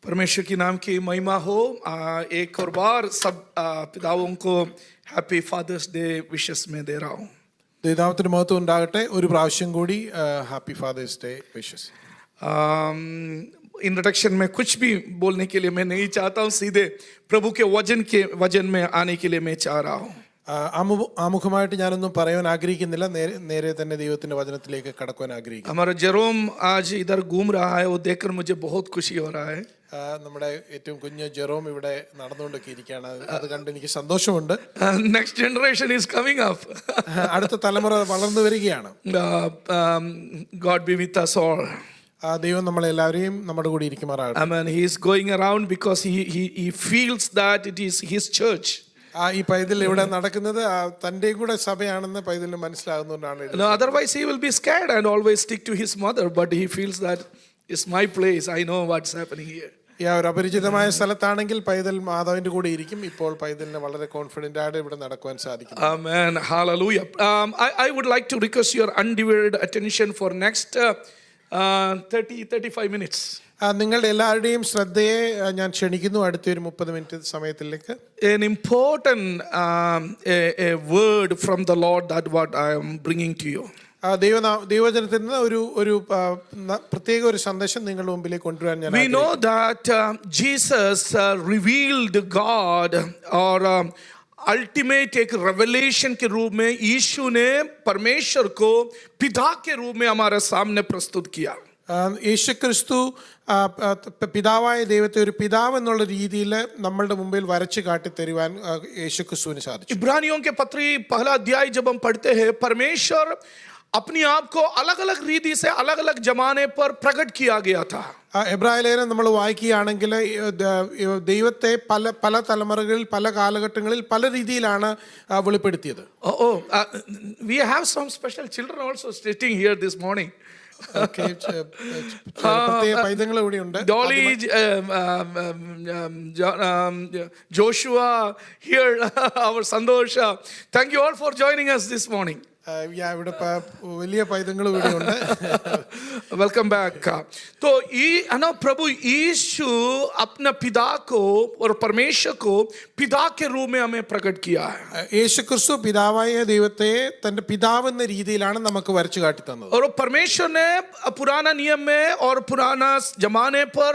परमेश्वर की नाम की महिमा हो। एक और बार सब पिताओं को हैप्पी फादर्स डे विशेस में दे रहा हूँ। ദൈവത്തിന് മഹത്വം ഉണ്ടാകട്ടെ. ഒരു പ്രാവശ്യം കൂടി happy father's day wishes. Introduction में कुछ भी बोलने के लिए मैं नहीं चाहता हूँ, सीधे प्रभु के वजन में आने के लिए मैं चाह रहा हूँ. ആമുഖമായിട്ട് ഞാനൊന്നും പറയാൻ ആഗ്രഹിക്കുന്നില്ല. നേരെ തന്നെ ദൈവത്തിന്റെ വചനത്തിലേക്ക് കടക്കുവാൻ ആഗ്രഹിക്കുന്നു. हमारा जेरोम आज इधर घूम रहा है, वो देखकर मुझे बहुत खुशी हो रहा है. നമ്മുടെ ഏറ്റവും കുഞ്ഞ് ജെറോം ഇവിടെ നടന്നുകൊണ്ടൊക്കെ ഇരിക്കുകയാണ്. അത് കണ്ട് എനിക്ക് സന്തോഷമുണ്ട്. Next generation is coming up. അടുത്ത തലമുറ വളർന്നു വരികയാണ്. ഗോഡ് ബി വിത്ത് us all. ദൈവം നമ്മളെല്ലാവരെയും നമ്മുടെ കൂടെ ഇരിക്കുമാറാകട്ടെ. Amen. He is going around because he feels that it is his church. ഈ പൈതൽ ഇവിടെ നടക്കുന്നത് തന്റെ കൂടെ സഭയാണെന്ന് പൈതലിന് മനസ്സിലാകുന്നതുകൊണ്ടാണ്. Otherwise he will be scared and always stick to his mother, but he feels that it's my place. I know what's happening here. ഒരു അപരിചിതമായ സ്ഥലത്താണെങ്കിൽ പൈതൽ മാതാവിന്റെ കൂടെ ഇരിക്കും. ഇപ്പോൾ പൈതലിന് വളരെ കോൺഫിഡന്റ് ആയിട്ട് ഇവിടെ നടക്കുവാൻ സാധിക്കും. Amen. Hallelujah. I would like to request your undivided attention for next 30-35 minutes. നിങ്ങളുടെ എല്ലാവരുടെയും ശ്രദ്ധയെ ഞാൻ ക്ഷണിക്കുന്നു അടുത്തൊരു 30 minute സമയത്തിലേക്ക്. An important a word from the Lord that what I am bringing to you. ദൈവവചനത്തിൽ നിന്ന് ഒരു പ്രത്യേക ഒരു സന്ദേശം നിങ്ങളുടെ മുമ്പിലേക്ക് കൊണ്ടുവരാൻ ഞാൻ We know that Jesus revealed God or ultimate एक रेवलेशन के रूप में यीशु ने परमेश्वर को पिता के रूप में हमारे सामने प्रस्तुत किया. യേശുക്രിസ്തു പിതാവായ ദൈവത്തെ ഒരു പിതാവ് എന്നുള്ള രീതിയിൽ നമ്മളുടെ മുമ്പിൽ വരച്ചു കാട്ടി തരുവാൻ യേശുക്രിസ്തുവിന് സാധിച്ചു. इब्रानियों के पत्री पहला अध्याय जब हम पढ़ते हैं, परमेश्वर अपने आप को अलग अलग रीति से अलग अलग जमाने पर प्रकट किया गया था. എബ്രായ ലേഖനം നമ്മൾ വായിക്കുകയാണെങ്കിൽ ദൈവത്തെ പല തലമുറകളിൽ പല കാലഘട്ടങ്ങളിൽ പല രീതിയിലാണ് വെളിപ്പെടുത്തിയത്. We have some special children also sitting here this morning. പൈതങ്ങൾ ഇവിടെ ഉണ്ട്. Dolly, Joshua here, our Sandosh. Thank you all for joining us this morning. ഇവിടെ വലിയ പൈതങ്ങൾ ഇവിടെ ഉണ്ട്. Welcome back. तो ये ना प्रभु यीशु अपना पिता को और परमेश्वर को पिता के रूप में हमें प्रकट किया है. യേശുക്രിസ്തു പിതാവായ ദൈവത്തെ തന്റെ പിതാവ് എന്ന രീതിയിലാണ് നമുക്ക് വരച്ചു കാട്ടി തന്നത്. और परमेश्वर ने पुराना नियम में और पुराना जमाने पर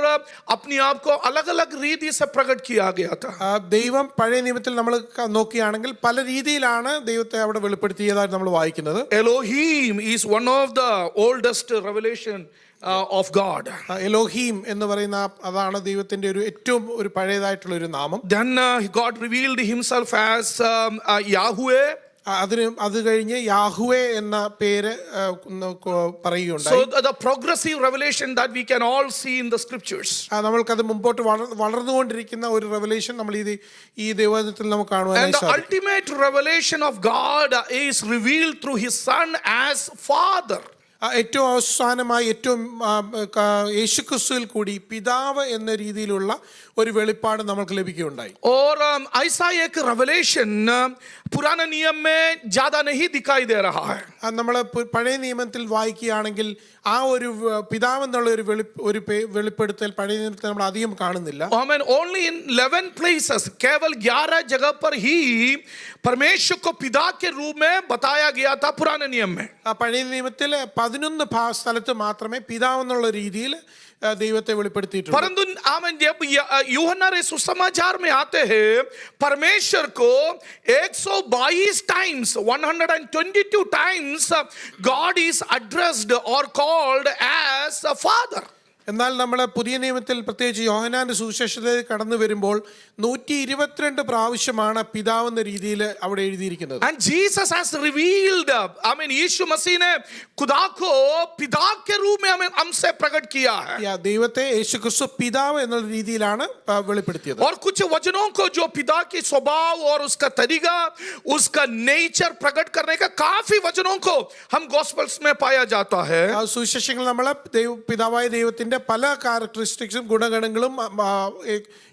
अपने आप को अलग अलग रीति से प्रकट किया गया था. ദൈവം പഴയ നിയമത്തിൽ നമ്മൾ നോക്കുകയാണെങ്കിൽ പല രീതിയിലാണ് ദൈവത്തെ അവിടെ വെളിപ്പെടുത്തിയതായിട്ട് നമ്മൾ വായിക്കുന്നത്. Elohim is one of the oldest revelation of God. Elohim എന്ന് പറയുന്ന അതാണ് ദൈവത്തിന്റെ ഏറ്റവും പഴയതായിട്ടുള്ള ഒരു നാമം. Then God revealed himself as Yahweh. അത് കഴിഞ്ഞ് യാഹുവേ എന്ന പേര് പറയുകയുണ്ടായി. So the progressive revelation that we can all see in the scriptures. നമ്മൾക്കത് മുമ്പോട്ട് വളർന്നുകൊണ്ടിരിക്കുന്ന ഒരു റെവലേഷൻ നമ്മൾ ഈ ദൈവവചനത്തിൽ നമുക്ക് കാണുവാനായി സാധിക്കും. And the ultimate revelation of God is revealed through his son as father. ഏറ്റവും അവസാനമായി ഏറ്റവും യേശുക്രിസ്തുവിൽ കൂടി പിതാവ് എന്ന രീതിയിലുള്ള ഒരു വെളിപ്പാട് നമുക്ക് ലഭിക്കുകയുണ്ടായി. और ऐसा एक रेवलेशन पुराने नियम में ज्यादा नहीं दिखाई दे रहा है. നമ്മൾ പഴയ നിയമത്തിൽ വായിക്കുകയാണെങ്കിൽ ആ ഒരു പിതാവ് എന്നുള്ള ഒരു വെളിപ്പെടുത്തൽ പഴയ നിയമത്തിൽ നമ്മൾ അധികം കാണുന്നില്ല. Amen. Only in 11 places, केवल 11 जगह पर ही परमेश्वर को पिता के रूप में बताया गया था पुराने नियम में. പഴയ നിയമത്തിൽ 11 സ്ഥലത്ത് മാത്രമേ പിതാവ് എന്നുള്ള രീതിയിൽ ദൈവത്തെ വെളിപ്പെടുത്തിയിട്ടുണ്ട്. परंतु आमेन जब यूहन्ना रे सुसमाचार में आते हैं, परमेश्वर को 122 times 122 times God is addressed or called as a father. എന്നാൽ നമ്മൾ പുതിയ നിയമത്തിൽ പ്രത്യേകിച്ച് യോഹന്നാന്റെ സുവിശേഷത്തിലേക്ക് കടന്നു വരുമ്പോൾ 122 പ്രാവശ്യമാണ് പിതാവ് എന്ന രീതിയിൽ അവിടെ എഴുതിയിരിക്കുന്നത്. And Jesus has revealed, यीशु मसीह ने खुदा को पिता के रूप में हमसे प्रकट किया है. ദൈവത്തെ യേശുക്രിസ്തു പിതാവ് എന്ന രീതിയിലാണ് വെളിപ്പെടുത്തിയത്. और कुछ वचनों को जो पिता की स्वभाव और उसका तरीका, उसका नेचर प्रकट करने का काफी वचनों को हम गॉस्पेल्स में पाया जाता है. സുവിശേഷങ്ങൾ നമ്മൾ പിതാവായ ദൈവത്തിന്റെ പിതാവിന്റെ പല ക്യാരക്ടറിസ്റ്റിക്സും ഗുണഗണങ്ങളും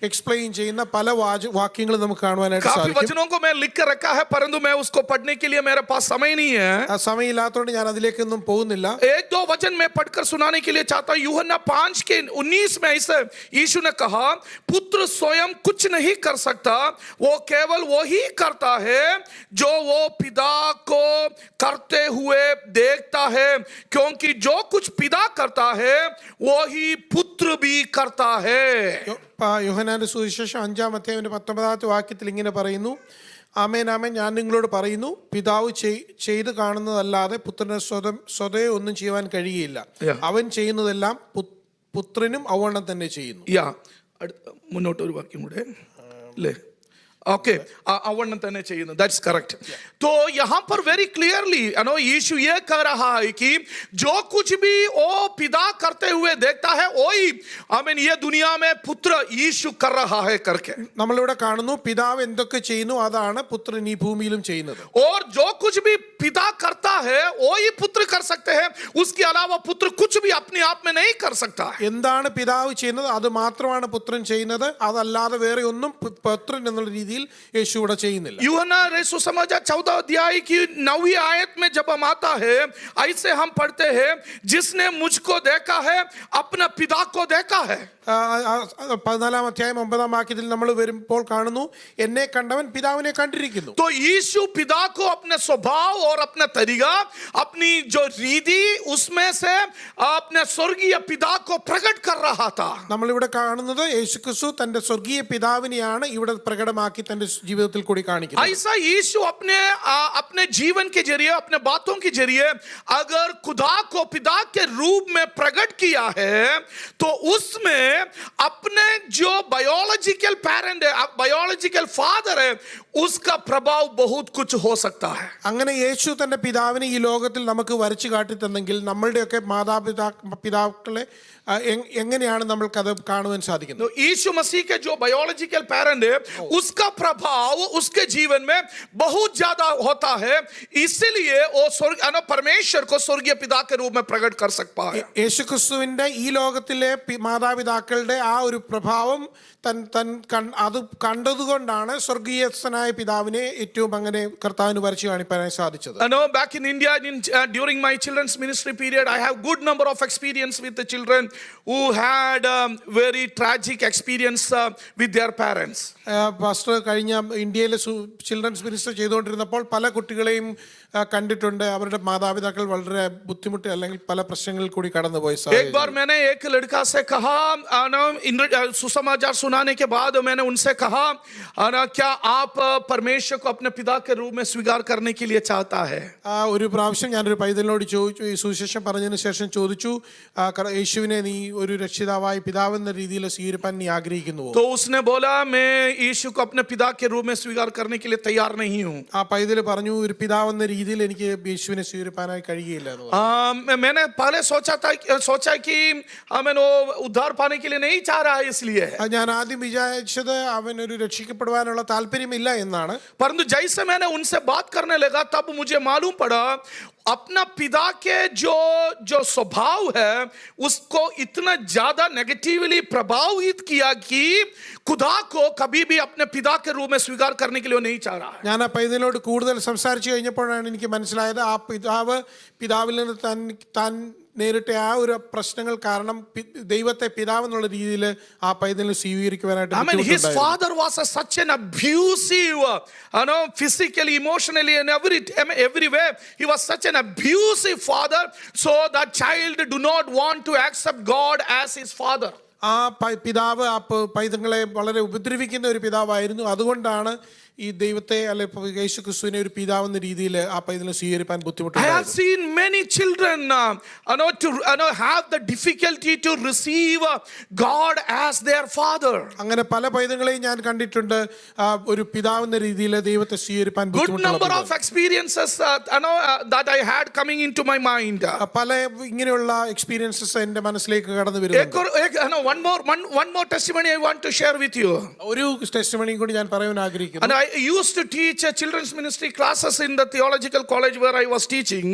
എക്സ്പ്ലെയിൻ ചെയ്യുന്ന പല വാക്യങ്ങളും നമുക്ക് കാണുവാനായിട്ട് काफी സാധിക്കും. वचनों को मैं लिख कर रखा है, परंतु मैं उसको पढ़ने के लिए मेरे पास समय नहीं है. സമയമില്ലാത്തതുകൊണ്ട് ഞാൻ അതിലേക്കൊന്നും പോകുന്നില്ല. एक दो वचन मैं पढ़कर सुनाने के लिए चाहता हूं. यूहन्ना 5:19 में इसे यीशु ने कहा, पुत्र स्वयं कुछ नहीं कर सकता, वो केवल वो ही करता है जो वो पिता को करते हुए देखता है, क्योंकि जो कुछ पिता करता है वो ही पुत्र भी करता है. യോഹന്നാന്റെ സുവിശേഷം 5-19 വാക്യത്തിൽ ഇങ്ങനെ പറയുന്നു, ആമേൻ ആമേൻ ഞാൻ നിങ്ങളോട് പറയുന്നു, പിതാവ് ചെയ്ത് കാണുന്നതല്ലാതെ പുത്രന് സ്വതേ ഒന്നും ചെയ്യുവാൻ കഴിയില്ല. അവൻ ചെയ്യുന്നതെല്ലാം പുത്രനും അവണ്ണം തന്നെ ചെയ്യുന്നു. മുന്നോട്ട് ഒരു വാക്യം കൂടെ അല്ലേ? ओके, अवर्ण तने चाहिए ना, दैट्स करेक्ट. तो यहाँ पर वेरी क्लियरली यीशु ये कह रहा है कि जो कुछ भी वो पिता करते हुए देखता है वही आमीन ये दुनिया में पुत्र यीशु कर रहा है करके നമ്മളിവിടെ കാണുന്നു പിതാവ് എന്തൊക്കെ ചെയ്യുന്നു അതാണ് പുത്രൻ ഈ ഭൂമിയിലും ചെയ്യുന്നത്. और जो कुछ भी पिता करता है वही पुत्र कर सकते हैं, उसके अलावा पुत्र कुछ भी अपने आप में नहीं कर सकता. എന്താണ് പിതാവ് ചെയ്യുന്നത് അത് മാത്രമാണ് പുത്രൻ ചെയ്യുന്നത്, അതല്ലാതെ വേറെ ഒന്നും പുത്രൻ എന്നുള്ള രീതിയിൽ യേശു ഇവിടെ ചെയ്യുന്നില്ല. यूहन्ना सुसमाचार 14 अध्याय की 9वीं आयत में जब हम आता है, ऐसे हम पढ़ते हैं, जिसने मुझको देखा है अपना पिता को देखा है. 14 अध्याയം 9 വാക്യത്തിൽ നമ്മൾ വരുമ്പോൾ കാണുന്നു, എന്നെ കണ്ടവൻ പിതാവിനെ കണ്ടിരിക്കുന്നു. तो यीशु पिता को अपने स्वभाव और अपना तरीका, अपनी जो रीति उसमें से अपने स्वर्गीय पिता को प्रकट कर रहा था. നമ്മളിവിടെ കാണുന്നത് യേശുക്രിസ്തു തന്റെ സ്വർഗീയ പിതാവിനെയാണ് ഇവിടെ പ്രകടമാക്കി തന്റെ ജീവിതത്തിൽ കൂടി കാണിക്കുന്നത്. ऐसा यीशु अपने जीवन के जरिए, अपने बातों के जरिए अगर खुदा को पिता के रूप में प्रकट किया है, तो उसमें अपने जो बायोलॉजिकल पेरेंट है, बायोलॉजिकल फादर है, उसका प्रभाव बहुत कुछ हो सकता है. അങ്ങനെ യേശു തന്റെ പിതാവിനെ ഈ ലോകത്തിൽ നമുക്ക് വരച്ചു കാട്ടി തന്നെങ്കിൽ നമ്മളുടെയൊക്കെ പിതാക്കളെ എങ്ങനെയാണ് നമ്മൾക്കത് കാണുവാൻ സാധിക്കുന്നത്? यीशु मसीह के जो बायोलॉजिकल पेरेंट है उसका प्रभाव उसके जीवन में बहुत ज्यादा होता है, इसलिए वो परमेश्वर को स्वर्गीय पिता के रूप में प्रकट कर सकता है. യേശുക്രിസ്തുവിന്റെ ഈ ലോകത്തിലെ മാതാപിതാക്കളുടെ ആ ഒരു പ്രഭാവം അത് കണ്ടതുകൊണ്ടാണ് സ്വർഗീയനായ പിതാവിനെ ഏറ്റവും അങ്ങനെ കർത്താവിന് വരച്ചു കാണിക്കാനായി സാധിച്ചത്. Back in India, during my children's ministry period, I have good number of experience with the children who had very tragic experience with their parents. Pastor കഴിഞ്ഞ ഇന്ത്യയിലെ ചിൽഡ്രൻസ് മിനിസ്റ്റർ ചെയ്തുകൊണ്ടിരുന്നപ്പോൾ പല കുട്ടികളെയും കണ്ടിട്ടുണ്ട്, അവരുടെ മാതാപിതാക്കൾ വളരെ ബുദ്ധിമുട്ട് അല്ലെങ്കിൽ പല പ്രശ്നങ്ങളിൽ കൂടി കടന്നുപോയി. एक बार मैंने एक लड़का से कहा, सुसमाचार सुनाने के बाद मैंने उनसे कहा, क्या आप परमेश्वर को अपने पिता के रूप में स्वीकार करने के लिए चाहता है? ഒരു പ്രാവശ്യം ഞാനൊരു പൈതലിനോട് ചോദിച്ചു, ഈ സുവിശേഷം പറഞ്ഞതിന് ശേഷം ചോദിച്ചു, യേശുവിനെ നീ ഒരു രക്ഷിതാവായി പിതാവെന്ന രീതിയിൽ സ്വീകരിക്കാൻ നീ ആഗ്രഹിക്കുന്നുവോ? तो उसने बोला, मैं यीशु को अपने पिता के रूप में स्वीकार करने के लिए तैयार नहीं हूँ. ആ പൈതൽ പറഞ്ഞു, ഒരു പിതാവെന്ന രീതിയിൽ എനിക്ക് യേശുവിനെ സ്വീകരിക്കാനായി കഴിയില്ല. मैंने पहले सोचा कि मैं वो उद्धार पाने के लिए नहीं चाह रहा है, इसलिए ഞാൻ ആദ്യം വിചാരിച്ചത് അവൻ ഒരു രക്ഷിക്കപ്പെടുവാനുള്ള താല്പര്യമില്ല എന്നാണ്. परंतु जैसे मैंने उनसे बात करने लगा तब मुझे मालूम पड़ा अपना पिता के जो स्वभाव है उसको इतना ज्यादा नेगेटिवली प्रभावित किया कि खुदा को कभी भी अपने पिता के रूप में स्वीकार करने के लिए नहीं चाह रहा है. ഞാൻ ആ പൈതലിനോട് കൂടുതൽ സംസാരിച്ചു കഴിഞ്ഞപ്പോഴാണ് എനിക്ക് മനസ്സിലായത് ആ പിതാവിൽ നിന്ന് താൻ നേരിട്ട ആ ഒരു പ്രശ്നങ്ങൾ കാരണം ദൈവത്തെ പിതാവെന്നുള്ള രീതിയിൽ ആ പൈതലിനെ സ്വീകരിക്കുവാനായിട്ട് his father was such an abusive, physically, emotionally and every way he was such an abusive father, so that child do not want to accept God as his father. ആ പിതാവ് ആ പൈതങ്ങളെ വളരെ ഉപദ്രവിക്കുന്ന ഒരു പിതാവായിരുന്നു. അതുകൊണ്ടാണ് ഈ ദൈവത്തെ അല്ലെ യേശു ക്രിസ്തുവിനെ ഒരു പിതാവെന്ന രീതിയിൽ ആ പൈതലിനെ സ്വീകരിക്കാൻ ബുദ്ധിമുട്ടുണ്ട്. I have seen many children have the difficulty to receive God as their father. അങ്ങനെ പല പൈതങ്ങളെയും ഞാൻ കണ്ടിട്ടുണ്ട് ഒരു പിതാവെന്ന രീതിയിൽ ദൈവത്തെ സ്വീകരിക്കാൻ good number of experiences that I had coming into my mind. പല ഇങ്ങനെയുള്ള എക്സ്പീരിയൻസസ് എൻ്റെ മനസ്സിലേക്ക് കടന്നു വരുന്നു. one more testimony I want to share with you. ഒരു ടെസ്റ്റിമണിയും കൂടി ഞാൻ പറയാൻ ആഗ്രഹിക്കുന്നു. And I used to teach children's ministry classes in the theological college where I was teaching.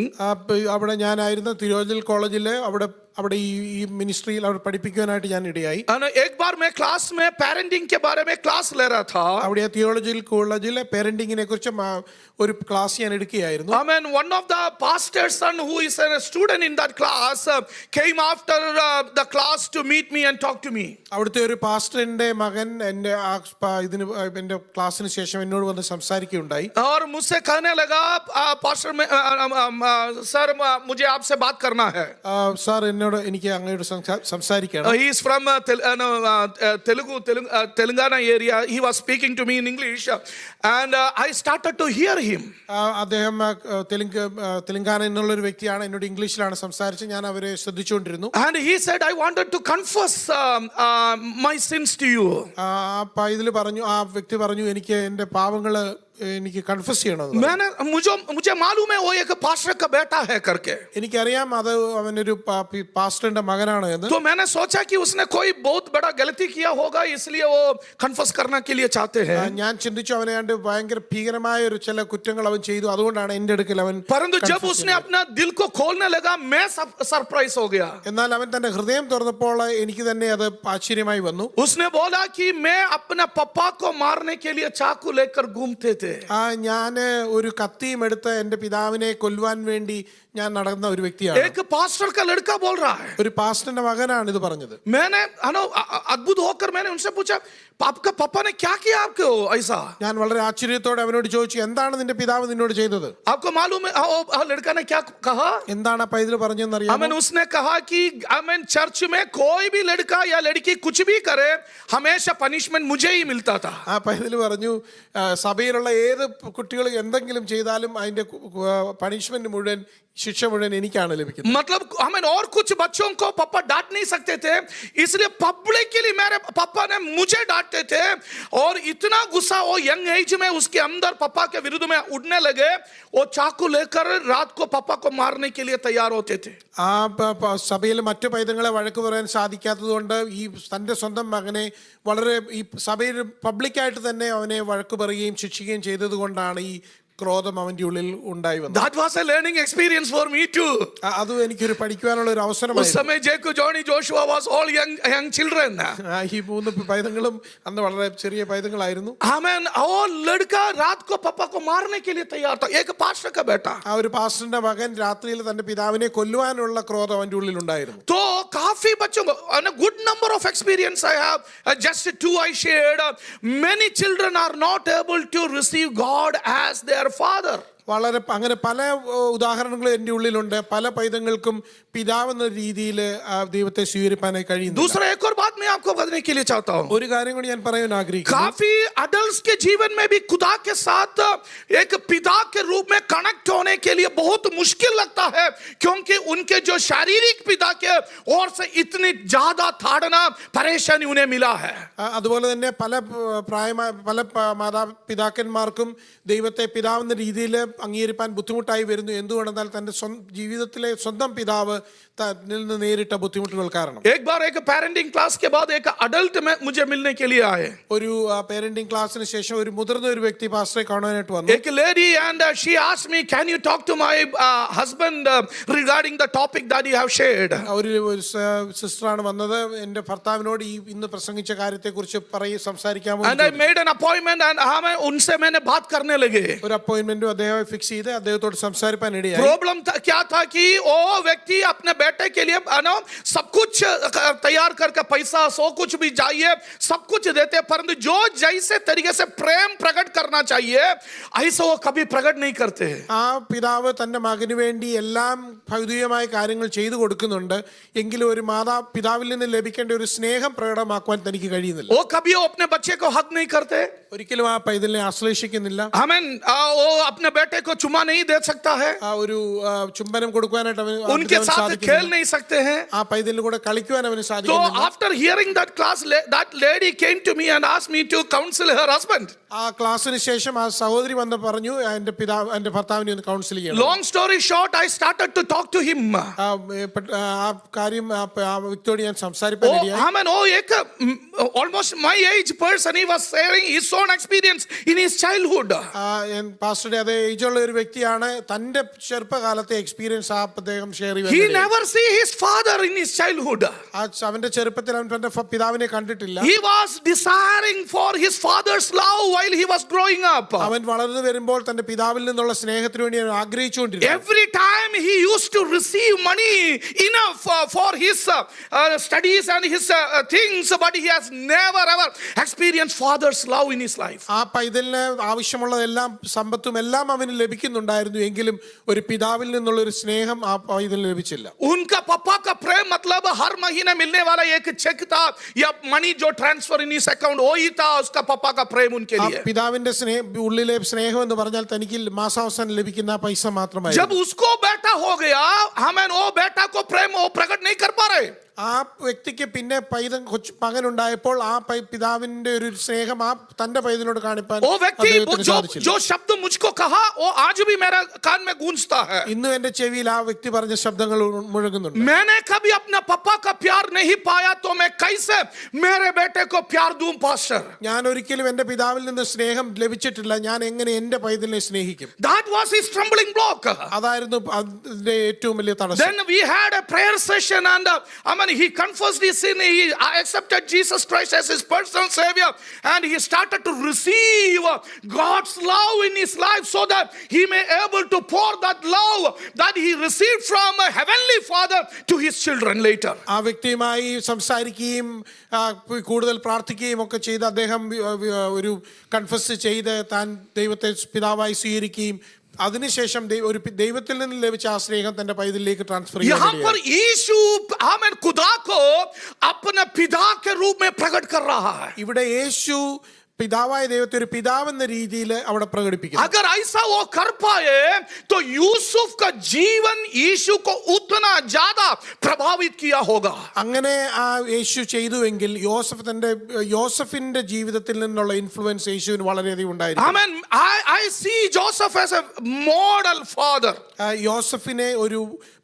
അവിടെ ഞാനായിരുന്നു തിയോളജിക്കൽ കോളേജിൽ അവിടെ അവിടെ ഈ മിനിസ്ട്രിയിൽ അവിടെ പഠിപ്പിക്കുവാനായിട്ട് ഞാൻ ഇടയായി. एक बार मैं क्लास में पेरेंटिंग के बारे में क्लास ले रहा था. അവിടെ തിയോളജിയിൽ കോളേജിലെ പേരന്റിങ്ങിനെ കുറിച്ച് ഒരു ക്ലാസ് ഞാൻ എടുക്കുകയായിരുന്നു. Amen. One of the pastor's son who is a student in that class came after the class to meet me and talk to me. അവിടുത്തെ ഒരു പാസ്റ്ററിന്റെ മകൻ എന്റെ എന്റെ ക്ലാസ്സിന് ശേഷം എന്നോട് വന്ന് സംസാരിക്കുകയുണ്ടായി. और मुझसे कहने लगा पास्टर सर मुझे आपसे बात करना है. സാർ എന്നോട് എനിക്ക് അങ്ങയോട് സംസാരിക്കണം. He is from Telangana area. He was speaking to me in English and I started to hear him. അദ്ദേഹം തെലുങ്കാന എന്നുള്ള ഒരു വ്യക്തിയാണ്. എന്നോട് ഇംഗ്ലീഷിലാണ് സംസാരിച്ചത്. ഞാൻ അവരെ ശ്രദ്ധിച്ചുകൊണ്ടിരുന്നു. And he said I wanted to confess my sins to you. ഇതിൽ പറഞ്ഞു, ആ വ്യക്തി പറഞ്ഞു, എനിക്ക് എന്റെ പാപങ്ങള് എനിക്ക് കൺഫസ് ചെയ്യണം. मुझे मालूम है वो एक पास्टर का बेटा है करके. എനിക്കറിയാം അത് അവനൊരു പാസ്റ്ററിന്റെ മകനാണ് എന്ന്. तो मैंने सोचा कि उसने कोई बहुत बड़ा गलती किया होगा इसलिए वो कन्फेस करने के लिए चाहते हैं. ഞാൻ ചിന്തിച്ചു അവനെ കണ്ട് ഭയങ്കര ഭീകരമായ ഒരു ചില കുറ്റങ്ങൾ അവൻ ചെയ്തു, അതുകൊണ്ടാണ് എന്റെ അടുക്കൽ അവൻ. परंतु जब उसने अपना दिल को खोलने लगा मैं सरप्राइज हो गया. എന്നാൽ അവൻ തന്റെ ഹൃദയം തുറന്നപ്പോൾ എനിക്ക് തന്നെ അത് ആശ്ചര്യമായി വന്നു. उसने बोला कि मैं अपने पापा को मारने के लिए चाकू लेकर घूमते थे. ഞാൻ ഒരു കത്തിയും എടുത്ത് എന്റെ പിതാവിനെ കൊല്ലുവാൻ വേണ്ടി ഞാൻ നടന്ന ഒരു വ്യക്തിയാണ്. एक पास्टर का लड़का बोल रहा है. ഒരു പാസ്റ്ററിന്റെ മകനാണ് ഇത് പറഞ്ഞത്. मैंने अद्भुत होकर मैंने उनसे पूछा आपका पापा ने क्या किया आपको ऐसा. ഞാൻ വളരെ ആശ്ചര്യത്തോടെ അവനോട് ചോദിച്ചു, എന്താണ് നിന്റെ പിതാവ് നിന്നോട് ചെയ്തത്? आपको मालूम है लड़का ने क्या कहा? എന്താണ് ആ പൈതൽ പറഞ്ഞതെന്ന് അറിയാമോ? उसने कहा कि चर्च में कोई भी लड़का या लड़की कुछ भी करे हमेशा पनिशमेंट मुझे ही मिलता था. ആ പൈതൽ പറഞ്ഞു, സഭയിലുള്ള ഏത് കുട്ടികൾ എന്തെങ്കിലും ചെയ്താലും അതിന്റെ പണിഷ്മെന്റ് മുഴുവൻ, शिक्षा मुझे नहीं क्या लभित. मतलब हमें और कुछ बच्चों को पापा डांट नहीं सकते थे इसलिए पब्लिकली मेरे पापा ने मुझे डांटते थे और इतना गुस्सा वो यंग एज में उसके अंदर पापा के विरुद्ध में उड़ने लगे. वो चाकू लेकर रात को पापा को मारने के लिए तैयार होते थे. ആ സഭയിൽ മറ്റു പൈതങ്ങളെ വഴക്ക് പറയാൻ സാധിക്കാത്തതുകൊണ്ട് ഈ തന്റെ സ്വന്തം മകനെ വളരെ ഈ സഭയിൽ പബ്ലിക്കായിട്ട് തന്നെ അവനെ വഴക്ക് പറയുകയും ശിക്ഷിക്കുകയും ചെയ്തതുകൊണ്ടാണ് ഈ ക്രോധം അവന്റെ ഉള്ളിൽ ഉണ്ടായി വന്നത്. That was a learning experience for me too. അത് എനിക്കൊരു പഠിക്കുവാനുള്ള ഒരു അവസരമായിരുന്നു. उस समय जेकू Johnny Joshua was all young children. ഈ മൂന്ന് പൈതങ്ങളും അന്ന് വളരെ ചെറിയ പൈതങ്ങളായിരുന്നു. आमेन. और लड़का रात को पापा को मारने के लिए तैयार था. एक पास्टर का बेटा. ആ ഒരു പാസ്റ്ററിന്റെ മകൻ രാത്രിയിൽ തന്റെ പിതാവിനെ കൊല്ലുവാനുള്ള ക്രോധം അവന്റെ ഉള്ളിൽ ഉണ്ടായിരുന്നു. तो काफी बच्चों को a good number of experience I have. Just two I shared. Many children are not able to receive God as their father. വളരെ അങ്ങനെ പല ഉദാഹരണങ്ങളും എൻ്റെ ഉള്ളിലുണ്ട്. പല പൈതങ്ങൾക്കും പിതാവെന്ന രീതിയിൽ ദൈവത്തെ സ്വീകരിക്കാനായി കഴിയുന്നു. दूसरा एक और बात मैं आपको बताने के लिए चाहता हूँ. ഒരു കാര്യം കൂടി ഞാൻ പറയാൻ ആഗ്രഹിക്കുന്നു. काफी अडल्ट्स के जीवन में भी खुदा के साथ एक पिता के रूप में कनेक्ट होने के लिए बहुत मुश्किल लगता है क्योंकि उनके जो शारीरिक पिता के ओर से इतनी ज्यादा ताड़ना परेशानी उन्हें मिला है. അതുപോലെ തന്നെ പല മാതാപിതാക്കന്മാർക്കും ദൈവത്തെ പിതാവെന്ന രീതിയിൽ അംഗീകരിക്കാൻ ബുദ്ധിമുട്ടായി വരുന്നു. എന്തുകൊണ്ടെന്നാൽ തന്റെ ജീവിതത്തിലെ സ്വന്തം പിതാവ് നിന്ന് നേരിട്ട ബുദ്ധിമുട്ടുകൾ കാരണം. एक बार एक पेरेंटिंग क्लास के बाद एक अडल्ट में मुझे मिलने के लिए आए. ഒരു പേരന്റിംഗ് ക്ലാസ്സിന് ശേഷം ഒരു മുതിർന്ന ഒരു വ്യക്തി പാസ്റ്ററെ കാണാനായിട്ട് വന്നു. एक lady and she asked me can you talk to my husband regarding the topic that you have shared. ഒരു സിസ്റ്ററാണ് വന്നത്. എൻ്റെ ഭർത്താവിനോട് ഈ ഇന്ന് പ്രസംഗിച്ച കാര്യത്തെക്കുറിച്ച് സംസാരിക്കാമോ? And I made an appointment and उनसे मैंने बात करने लगे. ഒരു അപ്പോയിന്റ്മെന്റും അദ്ദേഹം ഫിക്സ് ചെയ്ത് അദ്ദേഹത്തോട് സംസാരിക്കാൻ ഇടയായി. प्रॉब्लम क्या था कि वो व्यक्ति अपने बेटे के लिए सब कुछ तैयार करके पैसा सो कुछ भी चाहिए सब कुछ देते परंतु जो जैसे तरीके से प्रेम प्रकट करना चाहिए ऐसा वो कभी प्रकट नहीं करते. ആ പിതാവ് തന്റെ മകന് വേണ്ടി എല്ലാം ഭൗതികമായ കാര്യങ്ങൾ ചെയ്തു കൊടുക്കുന്നുണ്ട്. എങ്കിലും ഒരു പിതാവിൽ നിന്ന് ലഭിക്കേണ്ട ഒരു സ്നേഹം പ്രകടമാക്കുവാൻ തനിക്ക് കഴിയുന്നില്ല. वो कभी वो अपने बच्चे को हक नहीं करते. ഒരിക്കലും ആ പൈതലിനെ ആശ്ലേഷിക്കുന്നില്ല. आमीन. वो अपने बेटे को चुमा नहीं दे सकता है. ആ ഒരു ചുംബനം കൊടുക്കാനായിട്ട് അവന് उनके साथ खेल नहीं सकते हैं. ആ പൈതലിന്റെ കൂടെ കളിക്കുവാൻ അവന് So സാധിക്കുന്നില്ല. after hearing that class that lady came to me and asked me to counsel her husband. ആ ക്ലാസ്സിന് ശേഷം ആ സഹോദരി വന്ന് പറഞ്ഞു എന്റെ ഭർത്താവിനെ ഒന്ന് കൗൺസിൽ ചെയ്യണം. Long story short I started to talk to him. ആ കാര്യം ആ വ്യക്തിയോട് ഞാൻ സംസാരിക്കാൻ ഇടയായി. Amen. Oh ek almost my age person he was sharing his own experience in his childhood. പാസ്റ്ററുടെ അതേ ഏജുള്ള ഒരു വ്യക്തിയാണ്. തന്റെ ചെറുപ്പകാലത്തെ എക്സ്പീരിയൻസ് അദ്ദേഹം share He never see his father in his childhood. അവന്റെ ചെറുപ്പത്തിൽ അവൻ തന്റെ പിതാവിനെ കണ്ടിട്ടില്ല. He was desiring for his father's love while he was growing up. അവൻ വളർന്നു വരുമ്പോൾ തന്റെ പിതാവിൽ നിന്നുള്ള സ്നേഹത്തിന് വേണ്ടി അവൻ ആഗ്രഹിച്ചുകൊണ്ടിരുന്നു. Every time he used to receive money enough for his studies and his things, but he has never ever experienced father's love in his life. ആ പൈതലിന് ആവശ്യമുള്ളതെല്ലാം സമ്പത്തും എല്ലാം അവന് ലഭിക്കുന്നുണ്ടായിരുന്നു, എങ്കിലും ഒരു പിതാവിൽ നിന്നുള്ള ഒരു സ്നേഹം ആ പൈതലിന് ലഭിച്ചില്ല. उनका पापा का प्रेम मतलब हर महीने मिलने वाला एक चेक था या मनी जो ट्रांसफर इन इस अकाउंट वही था उसका पापा का प्रेम उनके लिए. പിതാവിന്റെ ഉള്ളിലെ സ്നേഹം എന്ന് പറഞ്ഞാൽ തനിക്ക് മാസാവസാനം ലഭിക്കുന്ന പൈസ മാത്രമായിരുന്നു. जब उसको बेटा हो गया, हमें वो बेटा को प्रेम वो प्रकट नहीं कर पा रहे. ആ വ്യക്തിക്ക് പിന്നെ മകനുണ്ടായപ്പോൾ ആ പിതാവിന്റെ ഒരു സ്നേഹം ആ തന്റെ പൈതലിനോട് കാണിപ്പാൻ वो व्यक्ति जो शब्द मुझको कहा वो आज भी मेरे कान में गूंजता है. ഇന്നും എന്റെ ചെവിയിൽ ആ വ്യക്തി പറഞ്ഞ ശബ്ദങ്ങൾ മുഴങ്ങുന്നുണ്ട്. मैंने कभी अपना पापा का प्यार नहीं पाया तो मैं कैसे मेरे बेटे को प्यार दूं पास्टर. ഞാൻ ഒരിക്കലും എന്റെ പിതാവിൽ നിന്ന് സ്നേഹം ലഭിച്ചിട്ടില്ല, ഞാൻ എങ്ങനെ എന്റെ പൈതലിനെ സ്നേഹിക്കും? That was his stumbling block. അതായിരുന്നു അതിന്റെ ഏറ്റവും വലിയ തടസ്സം. Then we had a prayer session and he confessed his sin. He accepted Jesus Christ as his personal savior and he started to receive God's love in his life so that he may able to pour that love that he received from a heavenly father to his children later. ആ വ്യക്തിയുമായി സംസാരിക്കുകയും കൂടുതൽ പ്രാർത്ഥിക്കുകയും ഒക്കെ ചെയ്ത് അദ്ദേഹം ഒരു confess ചെയ്ത് താൻ ദൈവത്തെ പിതാവായി സ്വീകരിക്കുകയും അതിനുശേഷം ഒരു ദൈവത്തിൽ നിന്ന് ലഭിച്ച ആ സ്നേഹം തന്റെ പൈതലിലേക്ക് ട്രാൻസ്ഫർ यहाँ पर यीशु हमें खुदा को अपने पिता के रूप में प्रकट कर रहा है. ഇവിടെ യേശു പിതാവായ ദൈവത്തെ ഒരു പിതാവെന്ന രീതിയിൽ അവിടെ പ്രകടിപ്പിക്കുന്നു. अगर ऐसा वो कर पाए तो यूसुफ का जीवन यीशु को उतना ज्यादा प्रभावित किया होगा. അങ്ങനെ ആ യേശു ചെയ്തുവെങ്കിൽ യോസഫിന്റെ ജീവിതത്തിൽ നിന്നുള്ള ഇൻഫ്ലുവൻസ് യേശുവിന് വളരെയധികം ഉണ്ടായിരുന്നു. Amen. I see Joseph as a model father. യോസഫിനെ ഒരു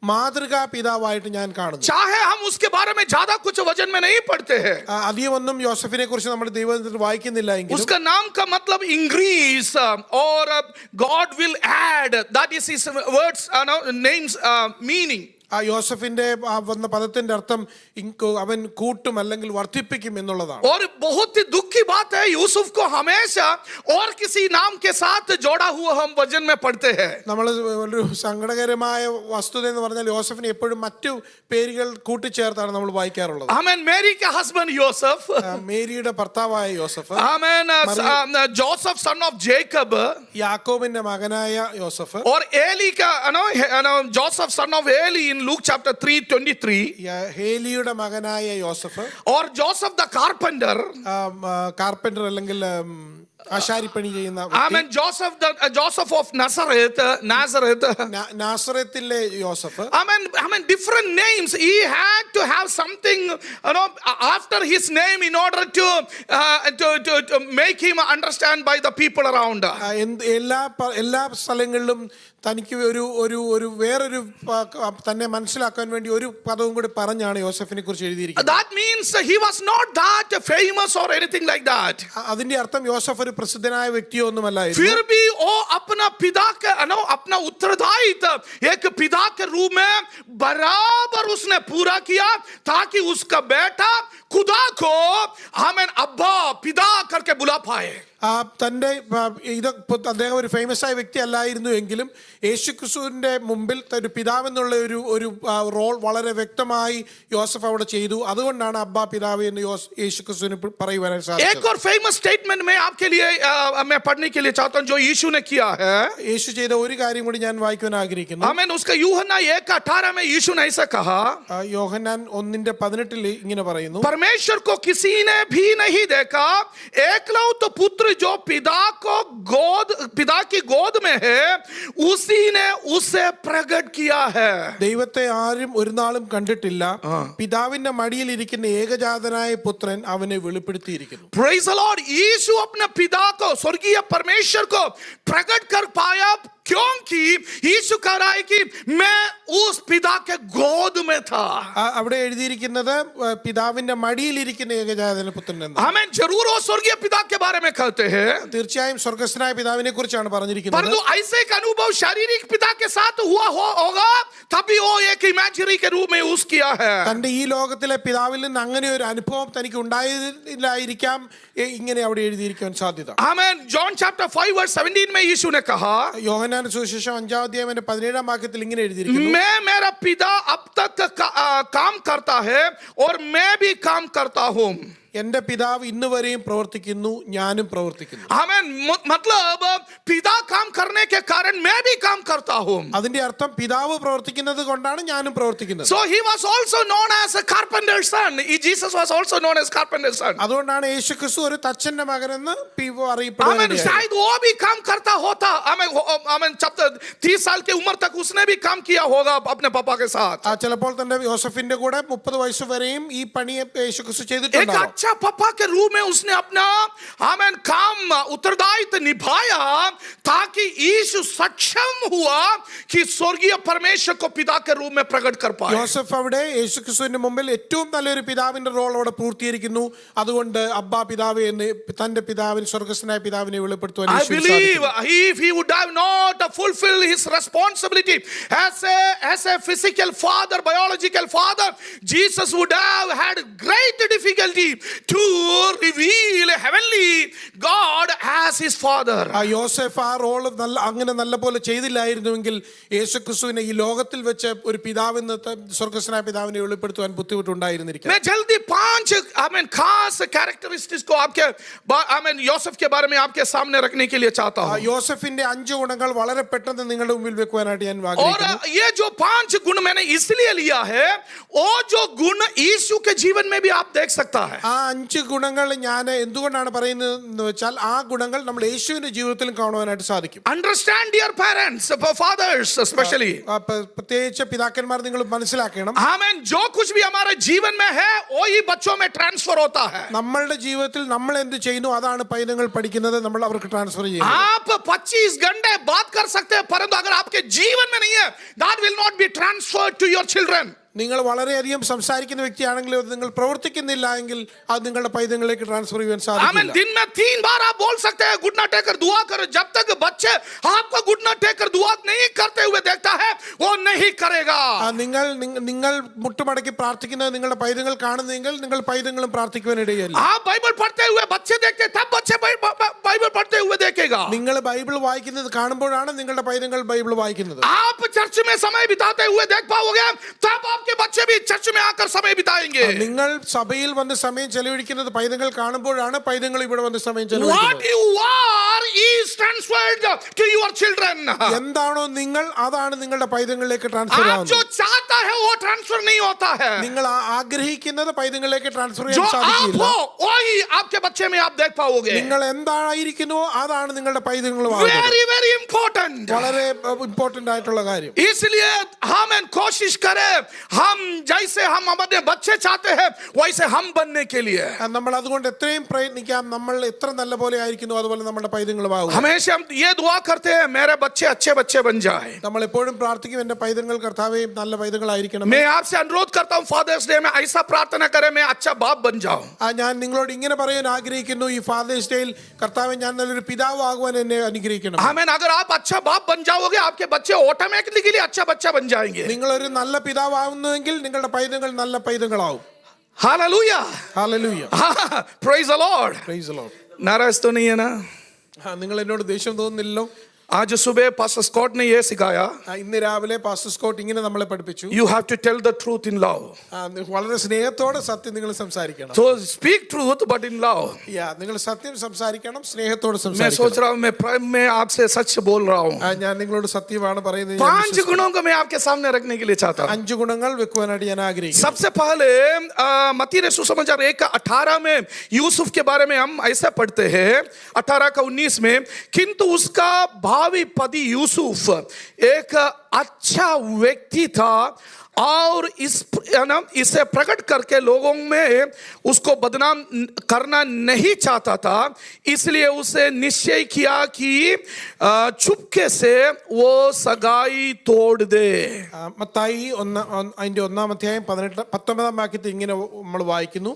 മാതൃകാ പിതാവായിട്ട് ഞാൻ കാണുന്നു. चाहे हम उसके बारे में ज्यादा कुछ वचन में नहीं पढ़ते हैं. അധികമൊന്നും യോസഫിനെ കുറിച്ച് നമ്മൾ ദൈവത്തിൽ വായിക്കുന്നില്ല. उसका नाम का मतलब इंक्रीज और God will add, that is his words names meaning. ആ യോസഫിന്റെ വന്ന പദത്തിന്റെ അർത്ഥം അവൻ കൂട്ടും അല്ലെങ്കിൽ വർദ്ധിപ്പിക്കും എന്നുള്ളതാണ്. और बहुत ही दुख की बात है, यूसुफ को हमेशा और किसी नाम के साथ जोड़ा हुआ हम वचन में पढ़ते हैं. നമ്മൾ ഒരു സങ്കടകരമായ വസ്തുത എന്ന് പറഞ്ഞാൽ യോസഫിനെ എപ്പോഴും മറ്റു പേരുകൾ കൂട്ടിച്ചേർത്താണ് നമ്മൾ വായിക്കാറുള്ളത്. आमेन. मेरी का हस्बैंड यूसुफ, മേരിയുടെ ഭർത്താവായ Yoseph, amen. Joseph son of Jacob, യാക്കോബിന്റെ മകനായ യോസഫ്, और एली का Joseph son of Eli in Luke chapter 3:23, ഹേലിയുടെ മകനായ യോസഫ്, और जोसेफ the carpenter, കാർപ്പന്റർ അല്ലെങ്കിൽ ആശാരിപ്പണി ചെയ്യുന്ന. Amen. Joseph of Nazareth. നാസറത്തിലെ Joseph. Amen. Different names. He had to have something, after his name in order to make him understand by the people around. എല്ലാ സ്ഥലങ്ങളിലും തനിക്ക് ഒരു വേറൊരു തന്നെ മനസ്സിലാക്കാൻ വേണ്ടി ഒരു പദവും കൂടി പറഞ്ഞാണ് യോസഫിനെ കുറിച്ച് എഴുതിയിരിക്കുന്നത്. That means he was not that famous or anything like that. അതിന്റെ അർത്ഥം യോസഫ് ഒരു പ്രസിദ്ധനായ വ്യക്തിയോ ഒന്നുമല്ലായിരുന്നു. फिर भी वो अपना पिता के अपना उत्तरदायित्व एक पिता के रूप में बराबर उसने पूरा किया ताकि उसका बेटा खुदा को हमें अब्बा पिता करके बुला पाए. തന്റെ ഇത് അദ്ദേഹം ഒരു ഫേമസ് ആയ വ്യക്തി അല്ലായിരുന്നു എങ്കിലും യേശു ക്രിസ്തുവിന്റെ മുമ്പിൽ ഒരു പിതാവെന്നുള്ള ഒരു റോൾ വളരെ വ്യക്തമായി യോസഫ് അവിടെ ചെയ്തു. അതുകൊണ്ടാണ് അബ്ബാ പിതാവ് എന്ന് യേശു ക്രിസ്തുവിന് പറയുവാനായി സാധിച്ചത്. एक और फेमस स्टेटमेंट मैं आपके लिए मैं पढ़ने के लिए चाहता हूं जो यीशु ने किया है. യേശു ചെയ്ത ഒരു കാര്യം കൂടി ഞാൻ വായിക്കുവാൻ ആഗ്രഹിക്കുന്നു. आमीन. उसका यूहन्ना 1:18 में यीशु ने ऐसा कहा, യോഹന്നാൻ 1:18 ഇങ്ങനെ പറയുന്നു, परमेश्वर को किसी ने भी नहीं देखा, एकलौते पुत्र जो पिता की गोद में है उसी ने उसे प्रकट किया है. ദൈവത്തെ ആരും ഒരു നാളും കണ്ടിട്ടില്ല, പിതാവിന്റെ മടിയിൽ ഇരിക്കുന്ന ഏകജാതനായ പുത്രൻ അവനെ വെളിപ്പെടുത്തിയിരിക്കുന്നു. Praise the Lord. यीशु अपने पिता को, स्वर्गीय परमेश्वर को प्रकट कर पाया क्योंकि यीशु कह रहा है कि मैं उस पिता के गोद में था. അവിടെ എഴുതിയിരിക്കുന്നത് പിതാവിന്റെ മടിയിലിരിക്കുന്ന ഏകജാതന പുത്രൻ എന്ന്. हमें जरूर वो स्वर्गीय पिता के बारे में कहते हैं, തീർച്ചയായും സ്വർഗ്ഗസ്ഥനായ പിതാവിനെ കുറിച്ചാണ് പറഞ്ഞിരിക്കുന്നത്. परंतु ऐसे एक अनुभव शारीरिक पिता के साथ हुआ होगा तभी वो एक इमेजिनरी के रूप में यूज किया है. തന്റെ ഈ ലോകത്തിലെ പിതാവിൽ നിന്ന് അങ്ങനെ ഒരു അനുഭവം തനിക്ക് ഉണ്ടായില്ലായിരിക്കാം ഇങ്ങനെ അവിടെ എഴുതിയിരിക്കാൻ സാധ്യത. आमेन. जॉन चैप्टर 5 वर्स 17 में यीशु ने कहा, യോഹന്നാന്റെ സുവിശേഷം 5-ാം അധ്യായം 17-ാം വാക്യത്തിൽ ഇങ്ങനെ എഴുതിയിരിക്കുന്നു, मैं मेरा पिता अब तक काम करता है और मैं भी काम करता हूँ. എന്റെ പിതാവ് ഇന്ന് വരെയും പ്രവർത്തിക്കുന്നു, ഞാനും പ്രവർത്തിക്കുന്നു. आमेन. मतलब पिता काम करने के कारण मैं भी काम करता हूँ. അതിന്റെ അർത്ഥം പിതാവ് പ്രവർത്തിക്കുന്നത് കൊണ്ടാണ് ഞാനും പ്രവർത്തിക്കുന്നത്. So he was also known as a carpenter's son. Jesus was also known as carpenter's son. അതുകൊണ്ടാണ് യേശുക്രിസ്തു ഒരു തച്ചന്റെ മകനെന്ന് आमेन. അറിയപ്പെടുന്നത്. शायद वो भी काम करता होता. आमेन. जब तक 30 साल की उम्र तक उसने भी काम किया होगा अपने पापा के साथ. ചിലപ്പോൾ തന്റെ യോസഫിന്റെ കൂടെ 30 വയസ്സ് വരെയും ഈ പണി യേശുക്രിസ്തു एक ചെയ്തിട്ടുണ്ടാവും. अच्छा पापा के रूप में उसने अपना आमेन काम उत्तरदायित्व निभाया ताकि यीशु सक्षम हुआ कि स्वर्गीय परमेश्वर को पिता के रूप में प्रकट कर पाए. യോസഫ് അവിടെ യേശുക്രിസ്തുവിന്റെ മുമ്പിൽ ഏറ്റവും നല്ലൊരു പിതാവിന്റെ റോൾ അവിടെ പൂർത്തീകരിക്കുന്നു. അതുകൊണ്ട് അബ്ബാ പിതാവേ എന്ന് തന്റെ പിതാവിന് സ്വർഗ്ഗസ്ഥനായ പിതാവിനെ വെളിപ്പെടുത്തുവാൻ I യേശുവിന് believe സാധിക്കുന്നു. if he would have not fulfilled his responsibility as a physical father, biological father, Jesus would have had great difficulty to reveal heavenly God as his father. ആ യോസഫ് ആ റോൾ അങ്ങനെ നല്ല പോലെ ചെയ്തില്ലായിരുന്നുവെങ്കിൽ യേശുക്രിസ്തുവിനെ ഈ ലോകത്തിൽ വെച്ച് ഒരു പിതാവെന്ന് സ്വർഗ്ഗസ്ഥനായ പിതാവിനെ വെളിപ്പെടുത്തുവാൻ ബുദ്ധിമുട്ടുണ്ടായിരുന്നിരിക്കാം. मैं जल्दी 5 खास कैरेक्टरिस्टिक्स को आपके योसेफ के बारे में आपके सामने रखने के लिए चाहता हूं. യോസഫിന്റെ 5 ഗുണങ്ങൾ വളരെ പെട്ടെന്ന് നിങ്ങളുടെ മുമ്പിൽ വെക്കുവാനായിട്ട് ഞാൻ और ആഗ്രഹിക്കുന്നു. ये जो 5 गुण मैंने इसलिए लिया है, वो जो गुण यीशु के जीवन में भी आप देख सकता है. ആ 5 ഗുണങ്ങൾ ഞാൻ എന്തുകൊണ്ടാണ് പറയുന്നത് എന്ന് വെച്ചാൽ ആ ഗുണങ്ങൾ നമ്മൾ യേശുവിന്റെ ജീവിതത്തിലും കാണുവാനായിട്ട് സാധിക്കും. Understand, dear parents, fathers especially. പ്രത്യേകിച്ച് പിതാക്കന്മാർ നിങ്ങൾ മനസ്സിലാക്കണം, आमेन. जो कुछ भी हमारे जीवन में है वो ही बच्चों में ट्रांसफर होता है. നമ്മളുടെ ജീവിതത്തിൽ നമ്മൾ എന്ത് ചെയ്യുന്നു അതാണ് പൈതങ്ങൾ പഠിക്കുന്നത്, നമ്മൾ അവർക്ക് ട്രാൻസ്ഫർ ചെയ്യുന്നു. आप 25 घंटे बात कर सकते हैं, परंतु अगर आपके जीवन में नहीं है, that will not be transferred to your children. നിങ്ങൾ വളരെയധികം സംസാരിക്കുന്ന വ്യക്തിയാണെങ്കിൽ നിങ്ങൾ പ്രവർത്തിക്കുന്നില്ല എങ്കിൽ അത് നിങ്ങളുടെ പൈതങ്ങളിലേക്ക് ട്രാൻസ്ഫർ ചെയ്യാൻ आमीन. സാധിക്കില്ല. दिन में 3 बार आप बोल सकते हैं गुड नाइट टेकर दुआ करो. जब तक बच्चे आपको गुड नाइट टेकर दुआ नहीं करते हुए देखता है, वो नहीं करेगा. നിങ്ങൾ മുട്ടുമടക്കി പ്രാർത്ഥിക്കുന്നത് നിങ്ങളുടെ പൈതങ്ങൾ കാണുന്നെങ്കിൽ നിങ്ങൾ പൈതങ്ങളും പ്രാർത്ഥിക്കുവാനിടയില്ല. आप बाइबल पढ़ते हुए बच्चे देखते, तब बच्चे बाइबल पढ़ते हुए देखेगा. നിങ്ങൾ ബൈബിൾ വായിക്കുന്നത് കാണുമ്പോഴാണ് നിങ്ങളുടെ പൈതങ്ങൾ ബൈബിൾ വായിക്കുന്നത്. आप चर्च में समय बिताते हुए देख पाओगे, तब आपके बच्चे भी चर्च में आकर समय बिताएंगे. നിങ്ങൾ സഭയിൽ വന്ന് സമയം ചെലവഴിക്കുന്നത് പൈതങ്ങൾ കാണുമ്പോഴാണ് പൈതങ്ങൾ ഇവിടെ വന്ന് സമയം What ചെലവഴിക്കുന്നത്. you are is transferred to your children. എന്താണോ നിങ്ങൾ അതാണ് നിങ്ങളുടെ പൈതങ്ങളിലേക്ക് ട്രാൻസ്ഫർ आप जो ആവുന്നത്. चाहता है वो ट्रांसफर नहीं होता है. നിങ്ങൾ ആഗ്രഹിക്കുന്നത് പൈതങ്ങളിലേക്ക് ട്രാൻസ്ഫർ जो ചെയ്യാൻ आप സാധിക്കില്ല. हो वही आपके बच्चे में आप देख पाओगे. നിങ്ങൾ എന്തായിരിക്കുന്നുവോ അതാണ് നിങ്ങളുടെ പൈതങ്ങളുമാകുന്നത്. Very very important. വളരെ ഇമ്പോർട്ടന്റ് ആയിട്ടുള്ള കാര്യം. इसलिए हम कोशिश करें, हम जैसे हम अपने बच्चे चाहते हैं वैसे हम बनने के लिए. നമ്മൾ അതുകൊണ്ട് എത്രയും പ്രയത്നിക്കാം, നമ്മൾ എത്ര നല്ല പോലെ ആയിരിക്കുന്നു അതുപോലെ നമ്മുടെ പൈതങ്ങളുമാകും. हमेशा हम ये दुआ करते हैं, मेरे बच्चे अच्छे बच्चे बन जाए. നമ്മൾ എപ്പോഴും പ്രാർത്ഥിക്കും എന്റെ പൈതങ്ങൾ കർത്താവേ നല്ല പൈതങ്ങളായിരിക്കണം. मैं आपसे अनुरोध करता हूँ फादर्स डे में ऐसा प्रार्थना करें, मैं अच्छा बाप बन जाऊं. ഞാൻ നിങ്ങളോട് ഇങ്ങനെ പറയാൻ ആഗ്രഹിക്കുന്നു, ഈ ഫാദേഴ്സ് ഡേയിൽ കർത്താവേ ഞാൻ നല്ലൊരു പിതാവ് ആകുവാൻ എന്നെ അനുഗ്രഹിക്കണം. आमीन. अगर आप अच्छा बाप बन जाओगे, आपके बच्चे ऑटोमेटिकली अच्छा बच्चा बन जाएंगे. നിങ്ങളൊരു നല്ല പിതാവാകുന്നുവെങ്കിൽ നിങ്ങളുടെ പൈതങ്ങൾ നല്ല പൈതങ്ങളാവും. Hallelujah. Hallelujah. Praise the Lord. Praise the Lord. नाराज तो नहीं है ना? നിങ്ങൾ എന്നോട് ദേഷ്യം തോന്നുന്നില്ലല്ലോ? आज सुबह पास्टर स्कॉट ने ये सिखाया, ഇന്ന് രാവിലെ പാസ്റ്റർ സ്കോട്ട് ഇങ്ങനെ നമ്മളെ പഠിപ്പിച്ചു, you have to tell the truth in love. വളരെ സ്നേഹത്തോടെ സത്യം നിങ്ങൾ സംസാരിക്കണം. So speak truth but in love. നിങ്ങൾ സത്യം സംസാരിക്കണം, സ്നേഹത്തോടെ मैं സംസാരിക്കണം. सोच रहा हूँ, मैं आपसे सच बोल रहा हूँ. ഞാൻ നിങ്ങളോട് സത്യമാണ് പറയുന്നത്. 5 गुणों को मैं आपके सामने रखने के लिए चाहता हूँ. 5 ഗുണങ്ങൾ വെക്കുവാനായിട്ട് ഞാൻ ആഗ്രഹിക്കുന്നു. सबसे पहले मत्ती ने सुसमाचार 1:18 में यूसुफ के बारे में हम ऐसा पढ़ते हैं, 18 का 19 में, किंतु उसका भावी पति यूसुफ एक अच्छा व्यक्ति था और इसे प्रकट करके लोगों में उसको बदनाम करना नहीं चाहता था, इसलिए उसे निश्चय किया कि चुपके से वो सगाई तोड़ दे. മത്തായി അതിൻ്റെ 1-ാം അധ്യായം 19-ാം വാക്യത്തിൽ ഇങ്ങനെ നമ്മൾ വായിക്കുന്നു,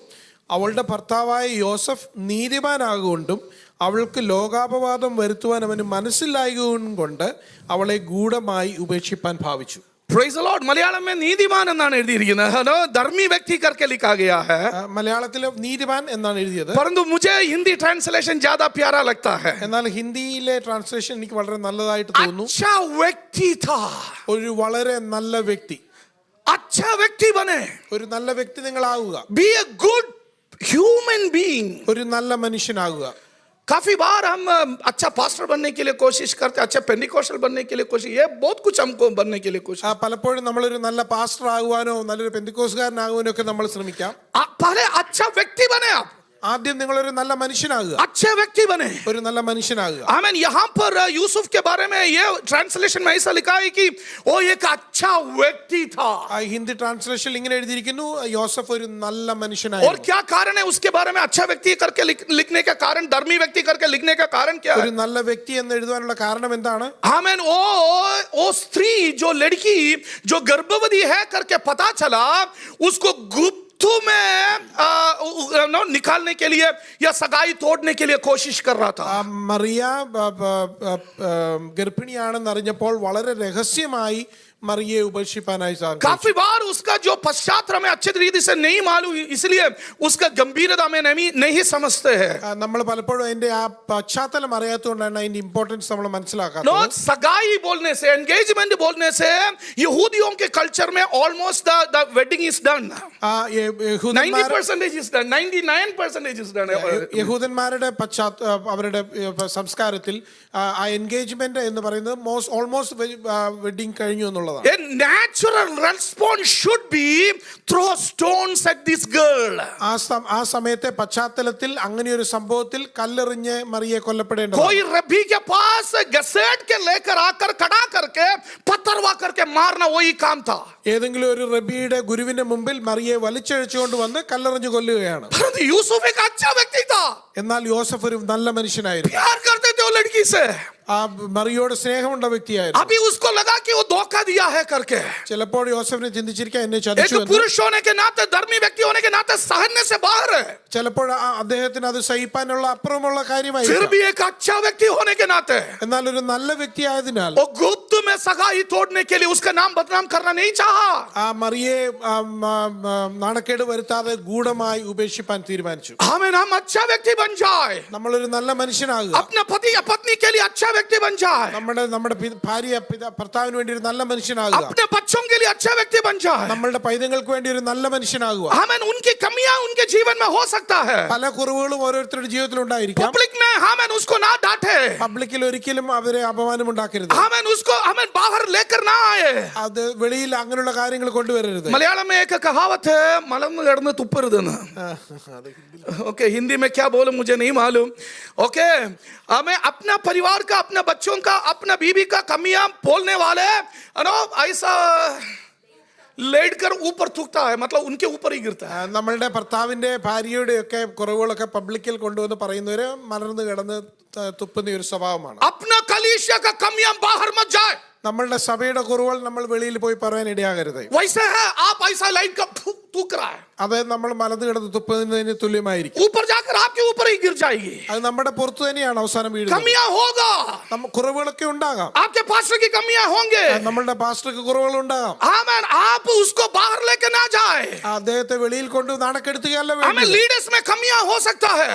അവളുടെ ഭർത്താവായ യോസഫ് നീതിമാനാകൊണ്ടും അവൾക്ക് ലോകാപവാദം വരുത്തുവാൻ അവന് മനസ്സിലായതും കൊണ്ട് അവളെ ഗൂഢമായി ഉപേക്ഷിപ്പാൻ ഭാവിച്ചു. Praise the Lord. മലയാളം में നീതിമാൻ എന്നാണ് എഴുതിയിരിക്കുന്നത്. ധർമ്മി വ്യക്തി करके लिखा गया है. മലയാളത്തിൽ നീതിമാൻ എന്നാണ് എഴുതിയത്. परंतु मुझे हिंदी ट्रांसलेशन ज्यादा प्यारा लगता है. എന്നാൽ ഹിന്ദിയിലെ ട്രാൻസ്ലേഷൻ എനിക്ക് വളരെ നല്ലതായിട്ട് തോന്നുന്നു. अच्छा व्यक्ति था. ഒരു വളരെ നല്ല വ്യക്തി. अच्छा व्यक्ति बने. ഒരു നല്ല വ്യക്തി നിങ്ങളാകുക. Be a good human being. ഒരു നല്ല മനുഷ്യനാകുക. काफी बार हम अच्छा पास्टर बनने के लिए कोशिश करते, अच्छा पेंटिकोस्टल बनने के लिए कोशिश, ये बहुत कुछ हमको बनने के लिए कोशिश. പലപ്പോഴും നമ്മളൊരു നല്ല പാസ്റ്റർ ആകുവാനോ നല്ലൊരു പെന്തിക്കോസ്തുകാരനാകുവാനോ ഒക്കെ നമ്മൾ ശ്രമിക്കാം. पहले अच्छा व्यक्ति बने आप. ആദ്യം നിങ്ങളൊരു നല്ല മനുഷ്യനാകുക. अच्छे व्यक्ति बने. ഒരു നല്ല മനുഷ്യനാകുക. आमीन. यहाँ पर यूसुफ के बारे में ये ट्रांसलेशन में ऐसा लिखा है कि वो एक अच्छा व्यक्ति था. ഹിന്ദി ട്രാൻസ്ലേഷൻ ഇങ്ങനെ എഴുതിയിരിക്കുന്നു, യോസഫ് ഒരു നല്ല और മനുഷ്യനായിരുന്നു. क्या कारण है उसके बारे में अच्छा व्यक्ति करके लिखने का कारण, धर्मी व्यक्ति करके लिखने का कारण क्या है? ഒരു നല്ല വ്യക്തി എന്ന് എഴുതാനുള്ള കാരണം എന്താണ്? आमीन. वो स्त्री जो लड़की जो गर्भवती है करके पता चला, उसको गुप्त में निकालने के लिए या सगाई तोड़ने के लिए कोशिश कर रहा था. മറിയ ഗർഭിണിയാണെന്ന് അറിഞ്ഞപ്പോൾ വളരെ രഹസ്യമായി മറിയയെ ഉപേക്ഷിപ്പാനായി സാധിച്ചു. काफी बार उसका जो पश्चात में अच्छे तरीके से नहीं मालूम, इसलिए उसका गंभीरता में नहीं समझते हैं. നമ്മൾ പലപ്പോഴും അതിന്റെ ആ പശ്ചാത്തലം അറിയാത്തതുകൊണ്ടാണ് അതിന്റെ ഇമ്പോർട്ടൻസ് നമ്മൾ മനസ്സിലാക്കാത്തത്. नो, सगाई बोलने से, एंगेजमेंट बोलने से यहूदियों के कल्चर में almost the wedding is done. 90% is done. 99% is done. യഹൂദന്മാരുടെ അവരുടെ സംസ്കാരത്തിൽ ആ എൻഗേജ്മെന്റ് എന്ന് പറയുന്നത് ഓൾമോസ്റ്റ് വെഡിങ് കഴിഞ്ഞു എന്നുള്ളതാണ്. A natural response should be throw stones at this girl. ആ സമയത്തെ പശ്ചാത്തലത്തിൽ അങ്ങനെ ഒരു സംഭവത്തിൽ കല്ലെറിഞ്ഞ് മറിയെ കൊല്ലപ്പെടേണ്ടത്. कोई रबी के पास घसीट के लेकर आकर खड़ा करके पत्थरवा करके मारना वही काम था. ഏതെങ്കിലും ഒരു റബിയുടെ ഗുരുവിന്റെ മുമ്പിൽ മറിയെ വലിച്ചഴിച്ചുകൊണ്ട് വന്ന് കല്ലെറിഞ്ഞ് കൊല്ലുകയാണ്. परंतु यूसुफ एक अच्छा व्यक्ति था. എന്നാൽ യോസഫ് ഒരു നല്ല മനുഷ്യനായിരുന്നു. प्यार करते थे वो लड़की से. ആ മറിയോട് സ്നേഹമുള്ള വ്യക്തിയായിരുന്നു. अभी उसको लगा कि वो धोखा दिया है करके. ചിലപ്പോൾ യോസഫിനെ ചിന്തിച്ചിരിക്കാൻ എന്നെ एक ചതിച്ചു എന്ന്. पुरुष होने के नाते, धर्मी व्यक्ति होने के नाते सहने से बाहर है. ചിലപ്പോൾ അദ്ദേഹത്തിന് അത് സഹിപ്പാനുള്ള അപ്പുറമുള്ള फिर കാര്യമായിരുന്നു. भी एक अच्छा व्यक्ति होने के नाते എന്നാൽ ഒരു നല്ല വ്യക്തി ആയതിനാൽ वो गुप्त में सगाई तोड़ने के लिए उसका नाम बदनाम करना नहीं चाहा. ആ മറിയെ നാണക്കേട് വരുത്താതെ ഗൂഢമായി ഉപേക്ഷിപ്പാൻ തീരുമാനിച്ചു. हमें हम अच्छा व्यक्ति बन जाए. നമ്മളൊരു നല്ല മനുഷ്യനാകുക. अपने पति या पत्नी के लिए अच्छा व्यक्ति बन जाए. നമ്മുടെ ഭാര്യ ഭർത്താവിന് വേണ്ടി ഒരു നല്ല മനുഷ്യനാകുക. अपने बच्चों के लिए अच्छा व्यक्ति बन जाए. നമ്മളുടെ പൈതങ്ങൾക്ക് വേണ്ടി ഒരു നല്ല മനുഷ്യനാകുക. हमें उनकी कमियां उनके जीवन में हो सकता है. പല കുറവുകളും ഓരോരുത്തരുടെ ജീവിതത്തിൽ ഉണ്ടായിരിക്കാം. पब्लिक में हमें उसको ना डांटे. പബ്ലിക്കിൽ ഒരിക്കലും അവരെ അപമാനം ഉണ്ടാക്കരുത്. हमें बाहर लेकर ना आए. അത് വെളിയിൽ അങ്ങനെയുള്ള കാര്യങ്ങൾ കൊണ്ടുവരരുത്. मलयालम में एक कहावत है, मलम किडന്ന് തുപ്പരുതെന്ന്. ओके, हिंदी में क्या बोलूं मुझे नहीं मालूम. ओके, हमें अपना परिवार का, अपने बच्चों का, अपना बीवी का कमियां बोलने वाले ऐसा लेट कर ऊपर थूकता है, मतलब उनके ऊपर ही गिरता है. നമ്മളുടെ ഭർത്താവിന്റെ ഭാര്യയുടെ ഒക്കെ കുറവുകളൊക്കെ പബ്ലിക്കിൽ കൊണ്ടുവന്ന് പറയുന്നവര് മലർന്നു കിടന്ന് തുപ്പുന്ന ഒരു സ്വഭാവമാണ്. अपना कलीसिया का कमियां बाहर मत जाए. നമ്മളുടെ സഭയുടെ കുറവുകൾ നമ്മൾ വെളിയിൽ പോയി പറയാൻ ഇടയാകരുത്. वैसे है आप ऐसा लाइट का थूक रहा है, അത് നമ്മൾ മലർന്നു കിടന്ന് തുപ്പുന്നതിന് തുല്യമായിരിക്കും. ऊपर जाकर आपके ऊपर ही गिर जाएगी. അത് നമ്മുടെ പുറത്തു തന്നെയാണ് അവസാനം വീഴുന്നത്. कमियां होगा, കുറവുകളൊക്കെ ഉണ്ടാകാം. आपके पास्टर की कमियां होंगे. നമ്മളുടെ പാസ്റ്റർക്ക് കുറവുകൾ ഉണ്ടാകാം. आमीन. आप उसको बाहर लेकर ना जाए. അദ്ദേഹത്തെ വെളിയിൽ കൊണ്ട് നാണക്കെടുത്തുകയല്ല हमें വേണ്ടത്. लीडर्स में कमियां हो सकता है.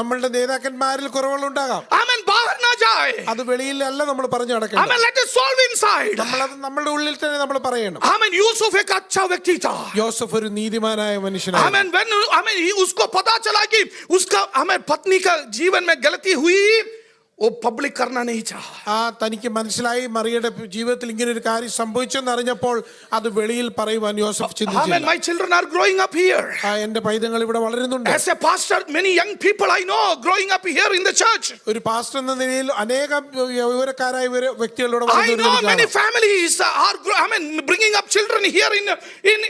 നമ്മളുടെ നേതാക്കന്മാരിൽ കുറവുകൾ ഉണ്ടാകാം. आमीन. बाहर ना जाए. അത് വെളിയിലല്ല നമ്മൾ പറഞ്ഞു നടക്കേണ്ടത്. हमें let it solve inside. നമ്മളത് നമ്മളുടെ ഉള്ളിൽ തന്നെ നമ്മൾ പറയണം. आमीन. यूसुफ एक अच्छा व्यक्ति था. യോസഫ് ഒരു നീതിമാനായ മനുഷ്യനായിരുന്നു. आमीन. उसको पता चला कि उसका हमें पत्नी का जीवन में गलती हुई, वो पब्लिक करना नहीं चाहा. ആ തനിക്ക് മനസ്സിലായി മറിയയുടെ ജീവിതത്തിൽ ഇങ്ങനെ ഒരു കാര്യം സംഭവിച്ചെന്ന് അറിഞ്ഞപ്പോൾ അത് വെളിയിൽ പറയുവാൻ യോസഫ് Amen. ചിന്തിച്ചില്ല. My children are growing up here. എന്റെ പൈതങ്ങൾ ഇവിടെ വളരുന്നുണ്ട്. As a pastor, many young people I know growing up here in the church. ഒരു പാസ്റ്റർ എന്ന നിലയിൽ അനേകം യുവക്കാരായ വ്യക്തികളോട് I know many families are bringing up children here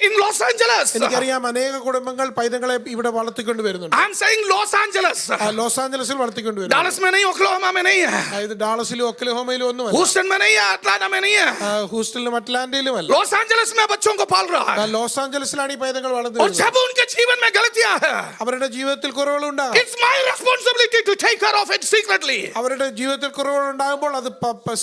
in Los Angeles. എനിക്കറിയാം അനേക കുടുംബങ്ങൾ പൈതങ്ങളെ ഇവിടെ വളർത്തിക്കൊണ്ട് വരുന്നുണ്ട്. I'm saying Los Angeles. Los ആഞ്ചലസിൽ വളർത്തിക്കൊണ്ട് വരുന്നു. Dallas में नहीं, Oklahoma में नहीं है. ഇത് ഡാളസിലും ഒക്ലഹോമയിലും ഒന്നുമല്ല. Houston में नहीं है, Atlanta में नहीं है. ഹൂസ്റ്റണിലും അറ്റ്ലാന്റയിലും അല്ല. Los Angeles में बच्चों को पाल रहा है. ലോസ് ആഞ്ചലസിലാണ് ഈ പൈതങ്ങൾ വളർന്നു और വരുന്നത്. जब उनके जीवन में गलतियां हैं, അവരുടെ ജീവിതത്തിൽ കുറവുകൾ ഉണ്ടാകും. it's my responsibility to take care of it secretly. അവരുടെ ജീവിതത്തിൽ കുറവുകൾ ഉണ്ടാകുമ്പോൾ അത്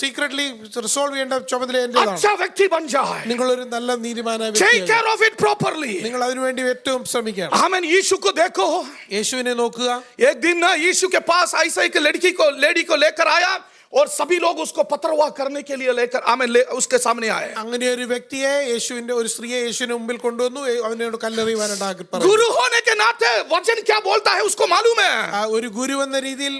സീക്രട്ട്ലി റിസോൾവ് ചെയ്യേണ്ട ചുമതല എന്റേതാണ്. अच्छा व्यक्ति बन जाए. നിങ്ങളൊരു നല്ല നീതിമാനായ Take വ്യക്തിയാണ്. care of it properly. നിങ്ങൾ അതിനുവേണ്ടി ഏറ്റവും ശ്രമിക്കണം. आमेन. यीशु को देखो. യേശുവിനെ നോക്കുക. एक दिन ना यीशु के पास ऐसा एक लेडी को लेकर आया और सभी लोग उसको पत्रवाह करने के लिए लेकर उसके सामने आए. അങ്ങനെ ഒരു വ്യക്തിയെ യേശുവിന്റെ ഒരു സ്ത്രീയെ യേശുവിന് മുമ്പിൽ കൊണ്ടുവന്നു. അവനോട് കല്ലെറിയുവാനായിട്ട് പറഞ്ഞു. गुरु होने के नाते वचन क्या बोलता है उसको मालूम है. ഒരു ഗുരു എന്ന രീതിയിൽ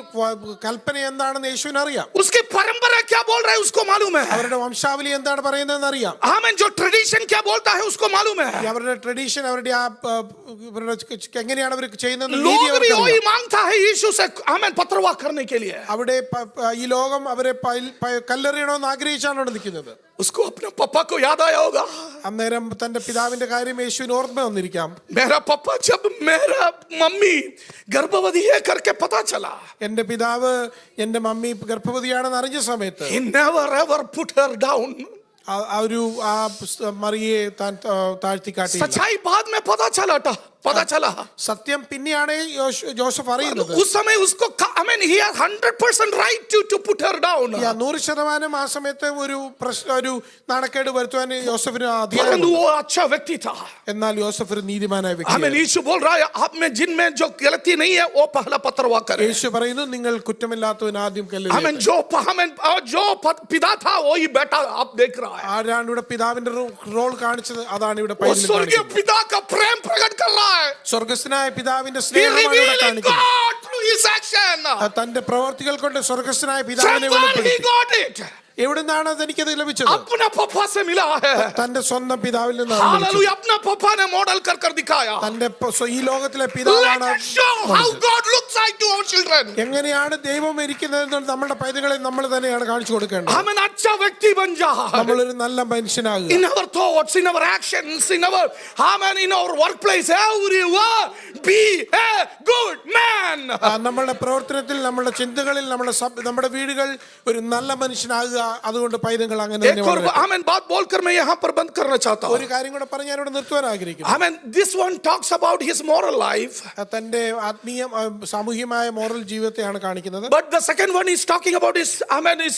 കൽപ്പന എന്താണെന്ന് യേശുവിന് അറിയാം. उसकी परंपरा क्या बोल रहा है उसको मालूम है. അവരുടെ വംശാവലി എന്താണ് പറയുന്നതെന്ന് അറിയാം. आमेन. जो ट्रेडिशन क्या बोलता है उसको मालूम है. അവരുടെ ട്രഡീഷൻ അവരുടെ എങ്ങനെയാണ് അവർ ചെയ്യുന്നത് लोग भी वही मांगता है यीशु से आमेन पत्रवाह करने के लिए. അവിടെ ഈ ലോകം അവരെ കല്ലെറിയണമെന്ന് ആഗ്രഹിച്ചാണ് അവിടെ നിൽക്കുന്നത്. उसको अपने पापा को याद आया होगा. അന്നേരം തന്റെ പിതാവിന്റെ കാര്യം യേശുവിന് ഓർമ്മ വന്നിരിക്കാം. मेरा पापा जब मेरा मम्मी गर्भवती है करके पता चला, എന്റെ പിതാവ് എന്റെ മമ്മി ഗർഭവതിയാണെന്ന് അറിഞ്ഞ സമയത്ത് he never ever put her down. മറിയെ താൻ താഴ്ത്തി കാട്ടിയില്ല. सच्चाई बाद में पता चला. സത്യം പിന്നെയാണ് ജോസഫ് അറിയുന്നത്. उस समय उसको आमेन he has 100% right to put her down. 100% ആ സമയത്ത് ഒരു നാണക്കേട് വരുത്തുവാൻ യോസഫിന് परंतु അധികാരം. वो अच्छा व्यक्ति था. എന്നാൽ യോസഫ് ഒരു നീതിമാനായ आमेन. വ്യക്തിയാണ്. यीशु बोल रहा है आप में जिन में जो गलती नहीं है वो पहला पत्रवाह करे. യേശു പറയുന്നു നിങ്ങൾ കുറ്റമില്ലാത്തവൻ ആദ്യം കല്ലെറിയട്ടെ. आमेन. जो पिता था वही बेटा आप देख रहा है. ആരാണ് ഇവിടെ പിതാവിന്റെ റോൾ കാണിച്ചത്? അതാണ് ഇവിടെ वो स्वर्गीय पिता का प्रेम प्रकट कर रहा है. സ്വർഗസ്നായ പിതാവിന്റെ He സ്നേഹമാണ് ഇവിടെ revealing കാണിക്കുന്നത്. God through his action. തന്റെ പ്രവർത്തികൾ കൊണ്ട് സ്വർഗസ്നായ From പിതാവിനെ where he വെളിപ്പെടുത്തി. got it? എവിടുന്നാണ് എനിക്കത് ലഭിച്ചത്? अपना पापा से मिला है. തന്റെ സ്വന്തം പിതാവിൽ നിന്നാണ് ലഭിച്ചത്. हालेलुया. अपना पापा ने मॉडल कर दिखाया. തന്റെ ഈ ലോകത്തിലെ പിതാവാണ്. Let us show how God looks like to our children. എങ്ങനെയാണ് ദൈവം ഇരിക്കുന്നത് നമ്മുടെ പൈതങ്ങളെ നമ്മൾ തന്നെയാണ് കാണിച്ചു കൊടുക്കേണ്ടത്. हम अच्छा व्यक्ति बन जा. നമ്മളൊരു നല്ല മനുഷ്യനാകുക. In our thoughts, in our actions, in our workplace, everywhere be a good man. നമ്മളുടെ പ്രവർത്തനത്തിൽ, നമ്മുടെ ചിന്തകളിൽ, നമ്മുടെ വീടുകൾ ഒരു നല്ല മനുഷ്യനാകുക. അതുകൊണ്ട് പൈതങ്ങൾ അങ്ങനെ തന്നെ വളരണം. आमेन. बात बोलकर मैं यहाँ पर बंद करना चाहता हूँ. ഒരു കാര്യം കൂടെ പറഞ്ഞ് ഞാനിവിടെ നിർത്തുവാൻ ആഗ്രഹിക്കുന്നു. आमेन. This one talks about his moral life. തന്റെ ആത്മീയ സാമൂഹികമായ മോറൽ ജീവിതത്തെയാണ് കാണിക്കുന്നത്. But the second one is talking about his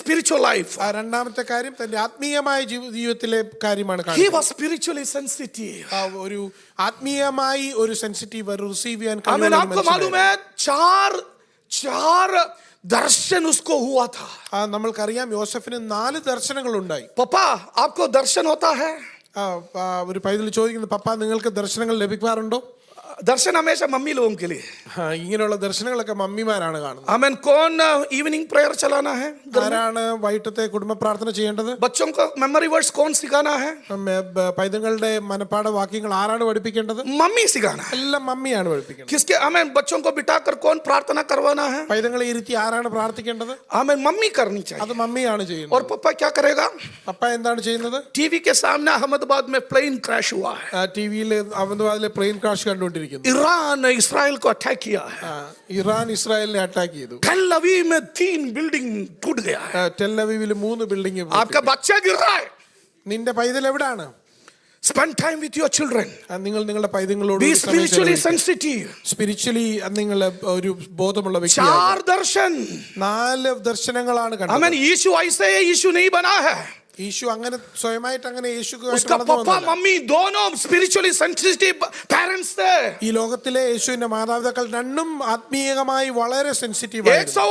spiritual life. രണ്ടാമത്തെ കാര്യം തന്റെ ആത്മീയമായ ജീവിതത്തിലെ കാര്യമാണ് He കാണിക്കുന്നത്. was spiritually sensitive. ഒരു ആത്മീയമായി ഒരു സെൻസിറ്റീവ് റിസീവ് ചെയ്യാൻ आमेन. आपको मालूम है चार दर्शन उसको हुआ था. നമ്മൾക്കറിയാം യോസഫിന് 4 ദർശനങ്ങൾ ഉണ്ടായി. पापा आपको दर्शन होता है? ഒരു പൈതൽ ചോദിക്കുന്നു, പപ്പ നിങ്ങൾക്ക് ദർശനങ്ങൾ ലഭിക്കാറുണ്ടോ? दर्शन हमेशा मम्मी लोगों के लिए. ഇങ്ങനെയുള്ള ദർശനങ്ങളൊക്കെ മമ്മിമാരാണ് കാണുന്നത്. आमेन. कौन इवनिंग प्रेयर चलाना है? ആരാണ് വൈകിട്ടത്തെ കുടുംബ പ്രാർത്ഥന ചെയ്യേണ്ടത്? बच्चों को मेमोरी वर्ड्स कौन सिखाना है? പൈതങ്ങളുടെ മനപ്പാഠ വാക്യങ്ങൾ ആരാണ് പഠിപ്പിക്കേണ്ടത്? मम्मी सिखाना है. എല്ലാം മമ്മിയാണ് പഠിപ്പിക്കേണ്ടത്. किसके आमेन. बच्चों को बिठाकर कौन प्रार्थना करवाना है? പൈതങ്ങളെ ഇരുത്തി ആരാണ് പ്രാർത്ഥിക്കേണ്ടത്? आमेन. मम्मी करनी चाहिए. അത് മമ്മിയാണ് ചെയ്യുന്നത്. और पापा क्या करेगा? പപ്പ എന്താണ് ചെയ്യുന്നത്? टीवी के सामने अहमदाबाद में प्लेन क्रैश हुआ है. ടിവിയിൽ അഹമ്മദാബാദിലെ പ്ലെയിൻ ക്രാഷ് കണ്ടുകൊണ്ടിരിക്കുന്നു. ईरान ने इसराइल को अटैक किया है. ഇറാൻ ഇസ്രായേലിനെ അറ്റാക്ക് ചെയ്തു. टेल अवीव में 3 बिल्डिंग टूट गया है. ടെൽ അവീവിൽ 3 ബിൽഡിംഗ്. आपका बच्चा गिर रहा है. നിന്റെ പൈതൽ എവിടാണ്? Spend time with your children. നിങ്ങൾ നിങ്ങളുടെ പൈതങ്ങളോട് Be spiritually sensitive. സ്പിരിച്വലി നിങ്ങൾ ഒരു ബോധമുള്ള 4 വ്യക്തിയാണ്. दर्शन. 4 ദർശനങ്ങളാണ് കണ്ടത്. आमेन. यीशु ऐसे है, यीशु नहीं बना है. യേശു അങ്ങനെ സ്വയമായിട്ട് അങ്ങനെ उसका पापा मम्मी दोनों स्पिरिचुअली सेंसिटिव पेरेंट्स थे. ഈ ലോകത്തിലെ യേശുവിന്റെ മാതാപിതാക്കൾ രണ്ടും ആത്മീയമായി വളരെ സെൻസിറ്റീവ് ആയിരുന്നു.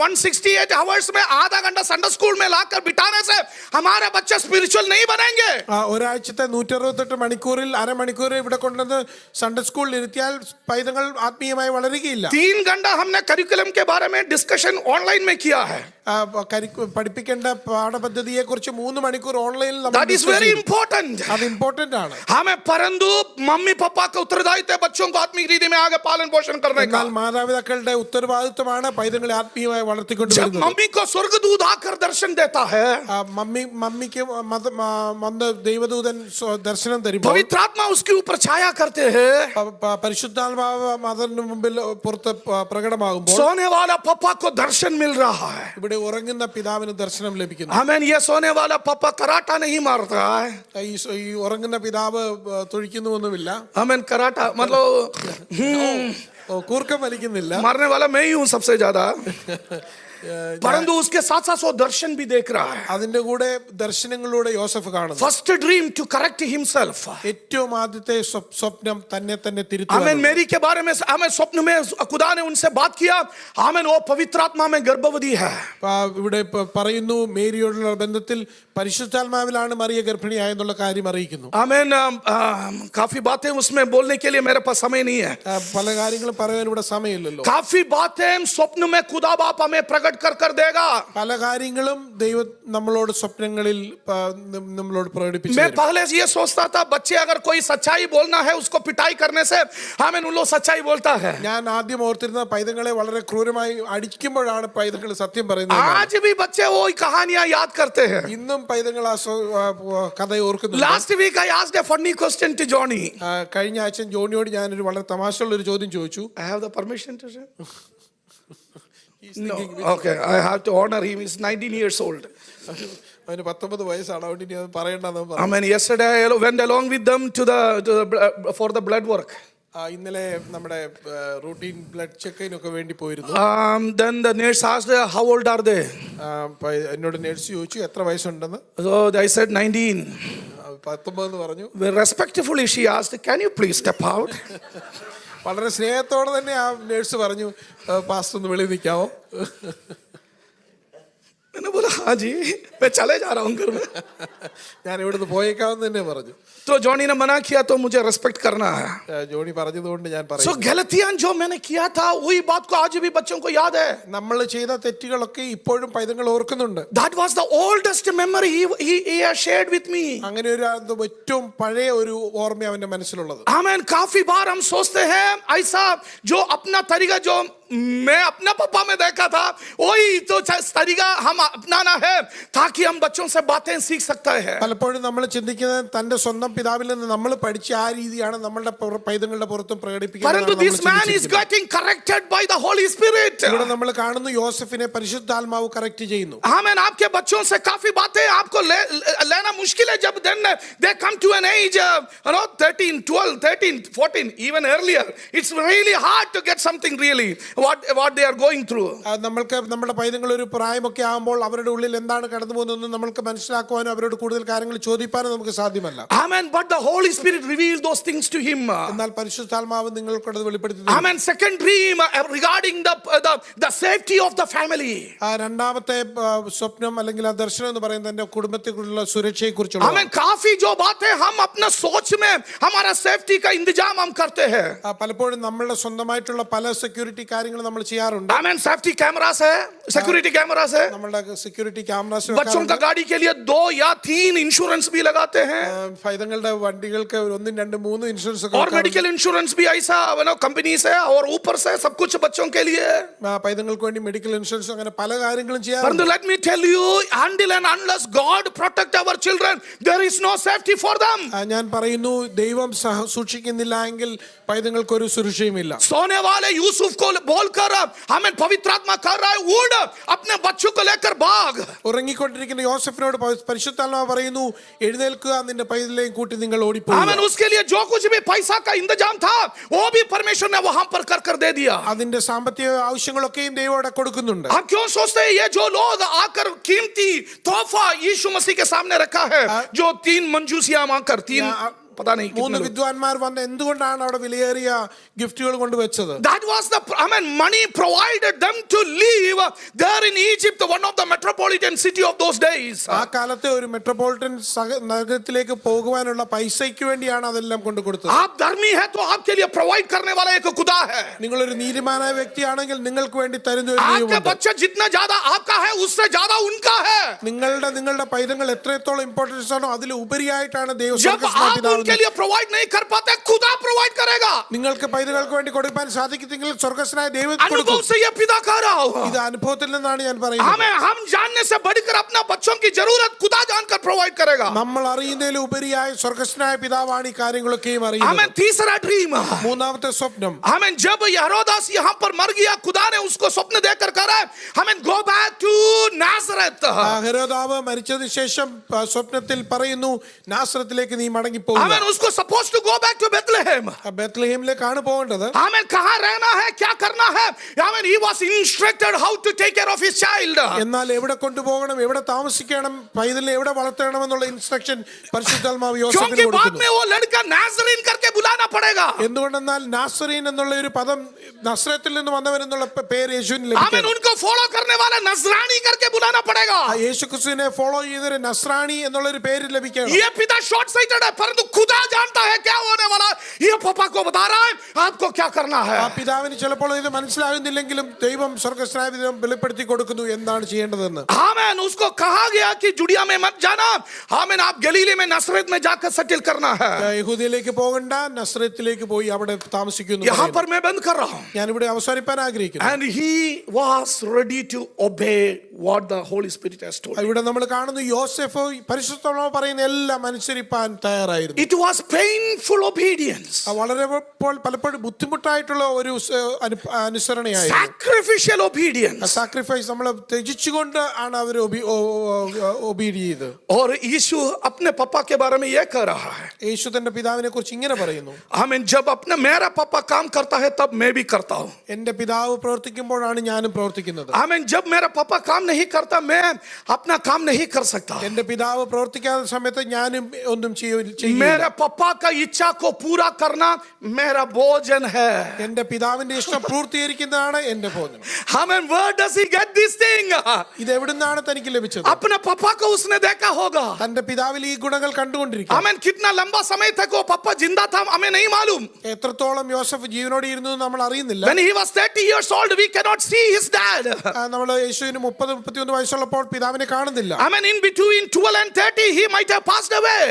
168 hours में आधा घंटा संडे स्कूल में लाकर बिठाने से हमारे बच्चे स्पिरिचुअल नहीं बनेंगे. ഒരാഴ്ചത്തെ 168 മണിക്കൂറിൽ അരമണിക്കൂർ ഇവിടെ കൊണ്ടുവന്ന് സൺഡേ സ്കൂളിൽ ഇരുത്തിയാൽ പൈതങ്ങൾ ആത്മീയമായി വളരുകയില്ല. 3 घंटा हमने करिकुलम के बारे में डिस्कशन ऑनलाइन में किया है. പഠിപ്പിക്കേണ്ട പാഠപദ്ധതിയെ കുറിച്ച് 3 മണിക്കൂർ ഓൺലൈനിൽ That is very important. അത് ഇമ്പോർട്ടന്റ് ആണ്. हमें परंतु मम्मी पापा का उत्तरदायित्व है बच्चों को आत्मिक रीति में आगे पालन पोषण करने का. എന്നാൽ മാതാപിതാക്കളുടെ ഉത്തരവാദിത്വമാണ് പൈതങ്ങളെ ആത്മീയമായി വളർത്തിക്കൊണ്ട് जब വരുന്നത്. मम्मी को स्वर्गदूत आकर दर्शन देता है, മമ്മിക്ക് വന്ന് ദൈവദൂതൻ ദർശനം തരുമ്പോൾ पवित्र आत्मा उसके ऊपर छाया करते हैं. പരിശുദ്ധാത്മാവ് അതിന് മുമ്പിൽ പുറത്ത് പ്രകടമാകുമ്പോൾ सोने वाला पापा को दर्शन मिल रहा है. ഇവിടെ ഉറങ്ങുന്ന പിതാവിന് ദർശനം ലഭിക്കുന്നു. हमें ये सोने वाला पापा कराटा नहीं मारता है. ഈ ഉറങ്ങുന്ന പിതാവ് തൊഴിക്കുന്നുവൊന്നുമില്ല. हमें कराटा मतलब കൂർക്കം വലിക്കുന്നില്ല. मारने वाला मैं ही हूँ सबसे ज्यादा. परंतु उसके साथ साथ वो दर्शन भी देख रहा है. അതിന്റെ കൂടെ ദർശനങ്ങളിലൂടെ യോസഫ് കാണുന്നു. First dream to correct himself. ഏറ്റവും ആദ്യത്തെ സ്വപ്നം തന്നെ हमें തിരുത്തുക. मेरी के बारे में हमें स्वप्न में खुदा ने उनसे बात किया. हमें वो पवित्र आत्मा में गर्भवती है. ഇവിടെ പറയുന്നു മേരിയോടുള്ള ബന്ധത്തിൽ പരിശുദ്ധാത്മാവിലാണ് മറിയ ഗർഭിണിയായെന്നുള്ള കാര്യം അറിയിക്കുന്നു. हमें काफी बातें उसमें बोलने के लिए मेरे पास समय नहीं है. പല കാര്യങ്ങളും പറയാൻ ഇവിടെ സമയമില്ലല്ലോ. काफी बातें स्वप्न में खुदा बाप हमें प्रकट कर देगा. പല കാര്യങ്ങളും ദൈവം നമ്മളോട് സ്വപ്നങ്ങളിൽ നമ്മളോട് പ്രകടിപ്പിച്ചു. मैं पहले ये सोचता था बच्चे अगर कोई सच्चाई बोलना है उसको पिटाई करने से हमें उन लोग सच्चाई बोलता है. ഞാൻ ആദ്യം ഓർത്തിരുന്ന പൈതങ്ങളെ വളരെ ക്രൂരമായി അടിക്കുമ്പോഴാണ് പൈതങ്ങൾ സത്യം പറയുന്നത്. आज भी बच्चे वो कहानियां याद करते हैं. ഇന്നും പൈതങ്ങൾ ആ കഥ ഓർക്കുന്നു. Last week I asked a funny question to Johnny. കഴിഞ്ഞ ആഴ്ച ജോണിയോട് ഞാനൊരു വളരെ തമാശയുള്ള ഒരു ചോദ്യം ചോദിച്ചു. I have the permission to say? No. Okay, I have to honor him. He's 19 years old. അവന് 19 വയസ്സാണ്. അതുകൊണ്ട് ഇനി അത് പറയണ്ടെന്ന് പറഞ്ഞു. I mean, yesterday I went along with them to the for the blood work. ഇന്നലെ നമ്മുടെ റൂട്ടീൻ ബ്ലഡ് ചെക്കിനൊക്കെ വേണ്ടി പോയിരുന്നു. Then the nurse asked, how old are they? എന്നോട് നേഴ്സ് ചോദിച്ചു എത്ര വയസ്സുണ്ടെന്ന്. So I said 19. 19 പറഞ്ഞു. Respectfully she asked, can you please step out? വളരെ സ്നേഹത്തോടെ തന്നെ ആ നേഴ്സ് പറഞ്ഞു പാസ്റ്റർ ഒന്ന് വെളിയിൽ നിൽക്കാമോ. मैंने बोला हाँ जी मैं चले जा रहा हूँ घर में. ഞാൻ ഇവിടുന്ന് പോയേക്കാമെന്ന് തന്നെ പറഞ്ഞു. तो जॉनी ने मना किया तो मुझे रेस्पेक्ट करना है. ജോണി പറഞ്ഞതുകൊണ്ട് ഞാൻ So പറഞ്ഞു. गलतियां जो मैंने किया था वही बात को आज भी बच्चों को याद है. നമ്മൾ ചെയ്ത തെറ്റുകളൊക്കെ ഇപ്പോഴും പൈതങ്ങൾ ഓർക്കുന്നുണ്ട്. That was the oldest memory he has shared with me. അങ്ങനെ ഒരു ഏറ്റവും പഴയ ഒരു ഓർമ്മ അവന്റെ മനസ്സിലുള്ളത്. आमेन. काफी बार हम सोचते हैं ऐसा जो अपना तरीका जो मैं अपना पापा में देखा था वही तो तरीका हम अपनाना है ताकि हम बच्चों से बातें सीख सकते हैं. പലപ്പോഴും നമ്മൾ ചിന്തിക്കുന്നത് തന്റെ സ്വന്തം പിതാവിൽ നിന്ന് നമ്മൾ പഠിച്ച ആ രീതിയാണ് നമ്മളുടെ പൈതങ്ങളുടെ പുറത്തും പ്രകടിപ്പിക്കുന്നത്. परंतु this man is getting corrected by the Holy Spirit. ഇവിടെ നമ്മൾ കാണുന്നു യോസഫിനെ പരിശുദ്ധാത്മാവ് കറക്റ്റ് ചെയ്യുന്നു. आमेन. आपके बच्चों से काफी बातें आपको लेना मुश्किल है जब they come to an age 13 12 13 14 even earlier. It's really hard to get something really what they are going through. നമ്മൾക്ക് നമ്മുടെ പൈതങ്ങൾ ഒരു പ്രായമൊക്കെ ആകുമ്പോൾ അവരുടെ ഉള്ളിൽ എന്താണ് കടന്നു പോകുന്നതെന്ന് നമ്മൾക്ക് മനസ്സിലാക്കുവാനോ അവരോട് കൂടുതൽ കാര്യങ്ങൾ ചോദിക്കാനോ നമുക്ക് സാധ്യമല്ല. Amen. But the Holy Spirit revealed those things to him. എന്നാൽ പരിശുദ്ധാത്മാവ് നിങ്ങൾക്കത് വെളിപ്പെടുത്തി. Amen. Second dream regarding the safety of the family. രണ്ടാമത്തെ സ്വപ്നം അല്ലെങ്കിൽ ആ ദർശനം എന്ന് പറയുന്നത് എന്റെ കുടുംബത്തെക്കുറിച്ചുള്ള സുരക്ഷയെ കുറിച്ചുള്ള. Amen. काफी जो बातें हम अपना सोच में हमारा सेफ्टी का इंतजाम हम करते हैं. പലപ്പോഴും നമ്മളുടെ സ്വന്തമായിട്ടുള്ള പല സെക്യൂരിറ്റി കാര്യങ്ങൾ നമ്മൾ ചെയ്യാറുണ്ട്. Amen. सेफ्टी कैमरास है, सिक्योरिटी कैमरास है. നമ്മളുടെ സെക്യൂരിറ്റി ക്യാമറാസ് बच्चों का गाड़ी के लिए 2 या 3 इंश्योरेंस भी लगाते हैं. പൈതങ്ങളുടെ വണ്ടികൾക്ക് 1 2 3 ഇൻഷുറൻസ് ഒക്കെ. और मेडिकल इंश्योरेंस भी ऐसा कंपनी से और ऊपर से सब कुछ बच्चों के लिए. പൈതങ്ങൾക്ക് വേണ്ടി മെഡിക്കൽ ഇൻഷുറൻസ് അങ്ങനെ പല കാര്യങ്ങളും But ചെയ്യാറുണ്ട്. let me tell you, until and unless God protect our children, there is no safety for them. ഞാൻ പറയുന്നു ദൈവം സൂക്ഷിക്കുന്നില്ല എങ്കിൽ പൈതങ്ങൾക്ക് ഒരു സുരക്ഷയുമില്ല. सोने वाले यूसुफ को बोलकर हमें पवित्र आत्मा कर रहा है उड़ अपने बच्चों को लेकर बाहर जाग. ഉറങ്ങിക്കൊണ്ടിരിക്കുന്ന യോസെഫിനോട് പരിശുദ്ധാത്മാവ് പറയുന്നു, എഴുന്നേൽക്കുക, നിന്റെ പൈതലെയും കൂട്ടി നിങ്ങൾ आमीन. ഓടിപ്പോകുക. उसके लिए जो कुछ भी पैसा का इंतजाम था वो भी परमेश्वर ने वहां पर कर दे दिया. അതിന്റെ സാമ്പത്തിക ആവശ്യങ്ങളൊക്കെയും ദൈവം അവിടെ കൊടുക്കുന്നുണ്ട്. आप क्यों सोचते हैं ये जो लोग आकर कीमती तोहफा यीशु मसीह के सामने रखा है, जो 3 मंजूसियां मांगकर 3 पता नहीं 3 വിദ്വാൻമാർ വന്ന് എന്തുകൊണ്ടാണ് അവിടെ വിലയേറിയ ഗിഫ്റ്റുകൾ കൊണ്ടുവച്ചത്? That was the money provided them to live there in Egypt, one of the metropolitan city of those days. ആ കാലത്തെ ഒരു മെട്രോപൊളിറ്റൻ നഗരത്തിലേക്ക് പോകുവാനുള്ള പൈസയ്ക്ക് വേണ്ടിയാണ് അതെല്ലാം കൊണ്ടു കൊടുത്തത്. आप धर्मी है तो आपके लिए प्रोवाइड करने वाला एक खुदा है. നിങ്ങൾ ഒരു നീതിമാനായ വ്യക്തിയാണെങ്കിൽ നിങ്ങൾക്ക് വേണ്ടി തരുന്ന ഒരു आपके ദൈവമുണ്ട്. बच्चे जितना ज्यादा आपका है उससे ज्यादा उनका है. നിങ്ങളുടെ പൈതങ്ങൾ എത്രത്തോളം ഇമ്പോർട്ടൻസ് ആണോ അതിൽ ഉപരിയായിട്ടാണ് ദൈവം जब आप के लिए प्रोवाइड नहीं कर पाते खुदा प्रोवाइड करेगा. നിങ്ങൾക്ക് പൈതങ്ങൾക്ക് വേണ്ടി കൊടുക്കാൻ സാധിക്കുമെങ്കിൽ സ്വർഗ്ഗസ്നായ ദൈവം अनुभव കൊടുക്കും. से ये पिता कह रहा हूं. ഇത് അനുഭവത്തിൽ നിന്നാണ് ഞാൻ പറയുന്നത്. हम जानने से बढ़कर अपना बच्चों की जरूरत खुदा जानकर प्रोवाइड करेगा. നമ്മൾ അറിയുന്നതിൽ ഉപരിയായി സ്വർഗ്ഗസ്നായ പിതാവാണ് ഈ കാര്യങ്ങളൊക്കെയും അറിയുന്നത്. हमें तीसरा ड्रीम, മൂന്നാമത്തെ സ്വപ്നം, हमें जब हेरोदास यहाँ पर मर गया खुदा ने उसको स्वप्न देकर कहा हमें गो बैक टू नासरत. ഹെരോദാവ് മരിച്ചതിന് ശേഷം സ്വപ്നത്തിൽ പറയുന്നു, നാസറത്തിലേക്ക് നീ മടങ്ങി പോകുക. हमें उसको suppose to go back to Bethlehem. ബെത്ലഹേമിലേക്കാണ് പോകേണ്ടത്. हमें कहाँ रहना है, क्या करना है. हमें he was instructed how to take care of his child. എന്നാൽ എവിടെ കൊണ്ടുപോകണം, എവിടെ താമസിക്കണം, പൈതലിനെ എവിടെ വളർത്തണം എന്നുള്ള ഇൻസ്ട്രക്ഷൻ പരിശുദ്ധാത്മാവ് യോസേഫിന് क्योंकि बाद കൊടുക്കുന്നു. में वो लड़का नाज़रीन करके बुलाना पड़ेगा. എന്തുകൊണ്ടെന്നാൽ നാസറീൻ എന്നുള്ള ഒരു പദം, നസ്രത്തിൽ നിന്ന് വന്നവൻ എന്നുള്ള പേര് യേശുവിന് हमें ലഭിക്കണം. उनको फॉलो करने वाला नजरानी करके बुलाना पड़ेगा. യേശു ക്രിസ്തുവിനെ ഫോളോ ചെയ്തൊരു നസ്രാണി എന്നുള്ള ഒരു പേര് ലഭിക്കണം. ये पिता शॉर्ट साइटेड है परंतु खुदा जानता है क्या होने वाला. ये पापा को बता रहा है आपको क्या करना है. ആ പിതാവിന് ചിലപ്പോൾ ഇത് മനസ്സിലാകുന്നില്ലെങ്കിലും ദൈവം സ്വർഗ്ഗസ്നായ ദൈവം വെളിപ്പെടുത്തി കൊടുക്കുന്നു എന്താണ് ചെയ്യേണ്ടതെന്ന്. आमीन. उसको कहा गया कि जुड़िया में मत जाना. आमीन. आप गलीले में नसरत में जाकर सेटल करना है. യഹൂദയിലേക്ക് പോകണ്ട, നസ്രത്തിലേക്ക് പോയി അവിടെ താമസിക്കുന്നു. यहाँ पर मैं बंद कर रहा हूँ. ഞാനിവിടെ അവസാനിപ്പാൻ ആഗ്രഹിക്കുന്നു. And he was ready to obey what the Holy Spirit has told. ഇവിടെ നമ്മൾ കാണുന്നു യോസേഫ് പരിശുദ്ധാത്മാവ് പറയുന്ന എല്ലാം അനുസരിപ്പാൻ തയ്യാറായിരുന്നു. It was painful obedience. വളരെ പലപ്പോഴും ബുദ്ധിമുട്ടായിട്ടുള്ള ഒരു അനുസരണയായിരുന്നു. Sacrificial obedience. സാക്രിഫൈസ് നമ്മൾ ത്യജിച്ചുകൊണ്ട് ആണ് അവർ ഒബീഡ് ചെയ്തത്. और यीशु अपने पापा के बारे में यह कह रहा है. യേശു തന്റെ പിതാവിനെ കുറിച്ച് ഇങ്ങനെ പറയുന്നു, आमीन. जब अपने मेरा पापा काम करता है तब मैं भी करता हूँ. എന്റെ പിതാവ് പ്രവർത്തിക്കുമ്പോഴാണ് ഞാനും പ്രവർത്തിക്കുന്നത്. आमीन. जब मेरा पापा काम नहीं करता मैं अपना काम नहीं कर सकता. എന്റെ പിതാവ് പ്രവർത്തിക്കാത്ത സമയത്ത് ഞാനും ഒന്നും ചെയ്യില്ല. मेरे पापा का इच्छा को पूरा करना मेरा भोजन है. എന്റെ പിതാവിന്റെ ഇഷ്ടം പൂർത്തീകരിക്കുന്നതാണ് എന്റെ ഭോജനം. आमीन. Where does he get this thing? ഇത് എവിടുന്നാണ് തനിക്ക് ലഭിച്ചത്? अपने पापा को उसने देखा होगा. തന്റെ പിതാവിൽ ഈ ഗുണങ്ങൾ കണ്ടുകൊണ്ടിരിക്കും. आमीन. कितना लंबा समय तक वो पापा जिंदा था हमें नहीं मालूम. എത്രത്തോളം യോസഫ് ജീവനോടെ ഇരുന്നു നമ്മൾ അറിയുന്നില്ല. When he was 30 years old we cannot see his dad. നമ്മൾ യേശുവിന് 30-31 വയസ്സുള്ളപ്പോൾ പിതാവിനെ കാണുന്നില്ല. Amen. In between 12 and 30 he might have passed away.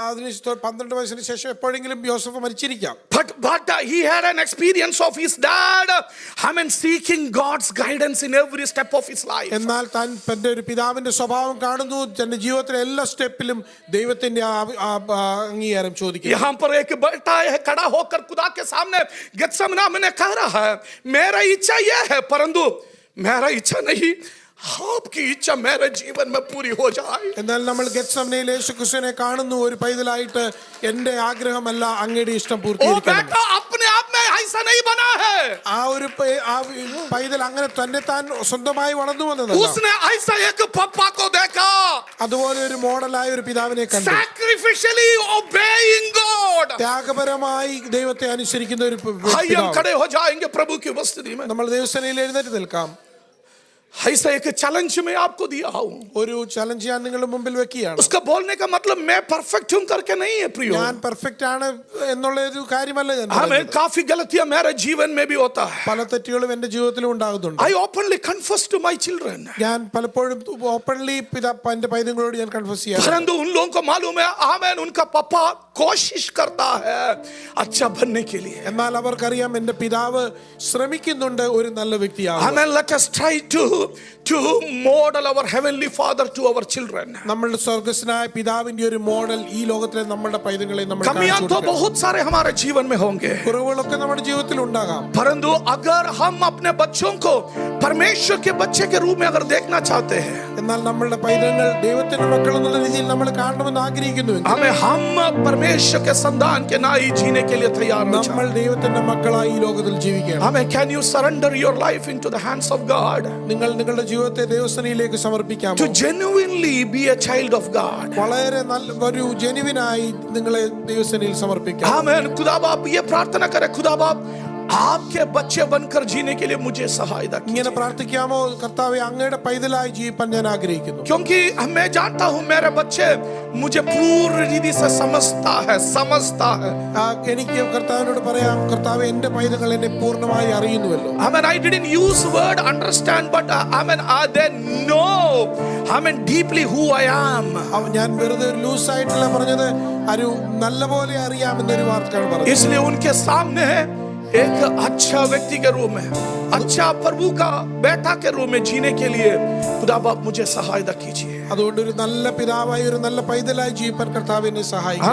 അതിന് 12 വയസ്സിന് ശേഷം എപ്പോഴെങ്കിലും യോസഫ് മരിച്ചിരിക്കാം. But he had an experience of his dad. Amen. Seeking God's guidance in every step of his life. എന്നാൽ താൻ തന്റെ ഒരു പിതാവിന്റെ സ്വഭാവം കാണുന്നു. തന്റെ ജീവിതത്തിലെ എല്ലാ സ്റ്റെപ്പിലും ദൈവത്തിന്റെ അംഗീകാരം ചോദിക്കുന്നു. यहाँ पर एक बैठा है खड़ा होकर खुदा के सामने गेत्सेमनी में कह रहा है मेरा इच्छा यह है परंतु मेरा इच्छा नहीं आपकी इच्छा मेरे जीवन में पूरी हो जाए. എന്നാൽ നമ്മൾ ഗെത്സമനയിൽ യേശു ക്രിസ്തുവിനെ കാണുന്നു ഒരു പൈതലായിട്ട്, എന്റെ ആഗ്രഹമല്ല അങ്ങയുടെ ഇഷ്ടം പൂർത്തീകരിക്കണം. अपने आप में ऐसा नहीं बना है. ആ ഒരു പൈതൽ അങ്ങനെ തന്നെ താൻ സ്വന്തമായി വളർന്നു വന്നതല്ല. उसने ऐसा एक पापा को देखा. അതുപോലെ ഒരു മോഡലായ ഒരു പിതാവിനെ കണ്ടു. Sacrificially obeying God. ത്യാഗപരമായി ദൈവത്തെ അനുസരിക്കുന്ന ഒരു आइए हम खड़े हो जाएंगे प्रभु की उपस्थिति में. നമ്മൾ ദൈവസേനയിൽ എഴുന്നേറ്റ് നിൽക്കാം. ऐसा एक चैलेंज मैं आपको दिया हूं. ഒരു ചലഞ്ച് ഞാൻ നിങ്ങളുടെ മുമ്പിൽ വെക്കുകയാണ്. उसका बोलने का मतलब मैं परफेक्ट हूं करके नहीं है प्रियो. ഞാൻ പെർഫെക്റ്റ് ആണ് എന്നുള്ള ഒരു കാര്യമല്ല ഞാൻ हमें പറയുന്നത്. काफी गलतियां मेरे जीवन में भी होता है. പല തെറ്റുകളും എന്റെ ജീവിതത്തിലും ഉണ്ടാകുന്നുണ്ട്. I openly confess to my children. ഞാൻ പലപ്പോഴും ഓപ്പൺലി എന്റെ പൈതങ്ങളോട് ഞാൻ കൺഫസ് ചെയ്യാറുണ്ട്. परंतु उन लोगों को मालूम है आमेन उनका पापा कोशिश करता है अच्छा बनने के लिए. എന്നാൽ അവർക്കറിയാം എന്റെ പിതാവ് ശ്രമിക്കുന്നുണ്ട് ഒരു നല്ല വ്യക്തിയാകാൻ. Amen. Let us try to to model our heavenly Father to our children. നമ്മളുടെ സ്വർഗ്ഗസ്ഥനായ പിതാവിന്റെ ഒരു മോഡൽ ഈ ലോകത്തിലെ നമ്മുടെ പൈതങ്ങളെ നമ്മൾ कमियां तो बहुत सारे हमारे जीवन में होंगे, കുറവുകളൊക്കെ നമ്മുടെ ജീവിതത്തിൽ ഉണ്ടാകാം. परंतु अगर हम अपने बच्चों को परमेश्वर के बच्चे के रूप में अगर देखना चाहते हैं, എന്നാൽ നമ്മളുടെ പൈതങ്ങൾ ദൈവത്തിന്റെ മക്കൾ എന്നുള്ള രീതിയിൽ നമ്മൾ കാണണമെന്ന് ആഗ്രഹിക്കുന്നുവെങ്കിൽ हम परमेश्वर के संतान के नाई जीने के लिए तैयार हो നമ്മൾ ദൈവത്തിന്റെ മക്കളായി ഈ ലോകത്തിൽ ജീവിക്കണം. can you surrender your life into the hands of God നിങ്ങൾ നിങ്ങളുടെ ജീവിതത്തെ ദൈവസന്നിധിയിലേക്ക് സമർപ്പിക്കാമോ? to genuinely be a child of God? വളരെ നല്ല ഒരു ജെനുവിനായി നിങ്ങളെ ദൈവസന്നിധിയിൽ സമർപ്പിക്കാം. आमीन. खुदा बाप ये प्रार्थना करे, खुदा बाप आपके बच्चे बनकर जीने के लिए मुझे सहायता कीजिए. ഇങ്ങനെ പ്രാർത്ഥിക്കാമോ? കർത്താവേ, അങ്ങയുടെ പൈതലായി ജീവിക്കാൻ ഞാൻ ആഗ്രഹിക്കുന്നു. क्योंकि मैं जानता हूं मेरे बच्चे मुझे पूर्ण रीति से समझता है. എനിക്ക് കർത്താവിനോട് പറയാം, കർത്താവേ, എന്റെ പൈതങ്ങൾ എന്നെ പൂർണ്ണമായി അറിയുന്നുവല്ലോ. I didn't use word understand, but they know deeply who I am. ഞാൻ വെറുതെ ഒരു ലൂസ് ആയിട്ടല്ല പറഞ്ഞത്, ഒരു നല്ലപോലെ അറിയാമെന്നൊരു വാർത്തയാണ് പറഞ്ഞത്. इसलिए उनके सामने एक अच्छा व्यक्ति के रूप में, अच्छा प्रभु का बेटा के रूप में जीने के लिए खुदा बाप मुझे सहायता कीजिए. അതുകൊണ്ട് ഒരു നല്ല പിതാവായി ഒരു നല്ല പൈതലായി ജീവിക്കാൻ കർത്താവ് എന്നെ സഹായിക്കും.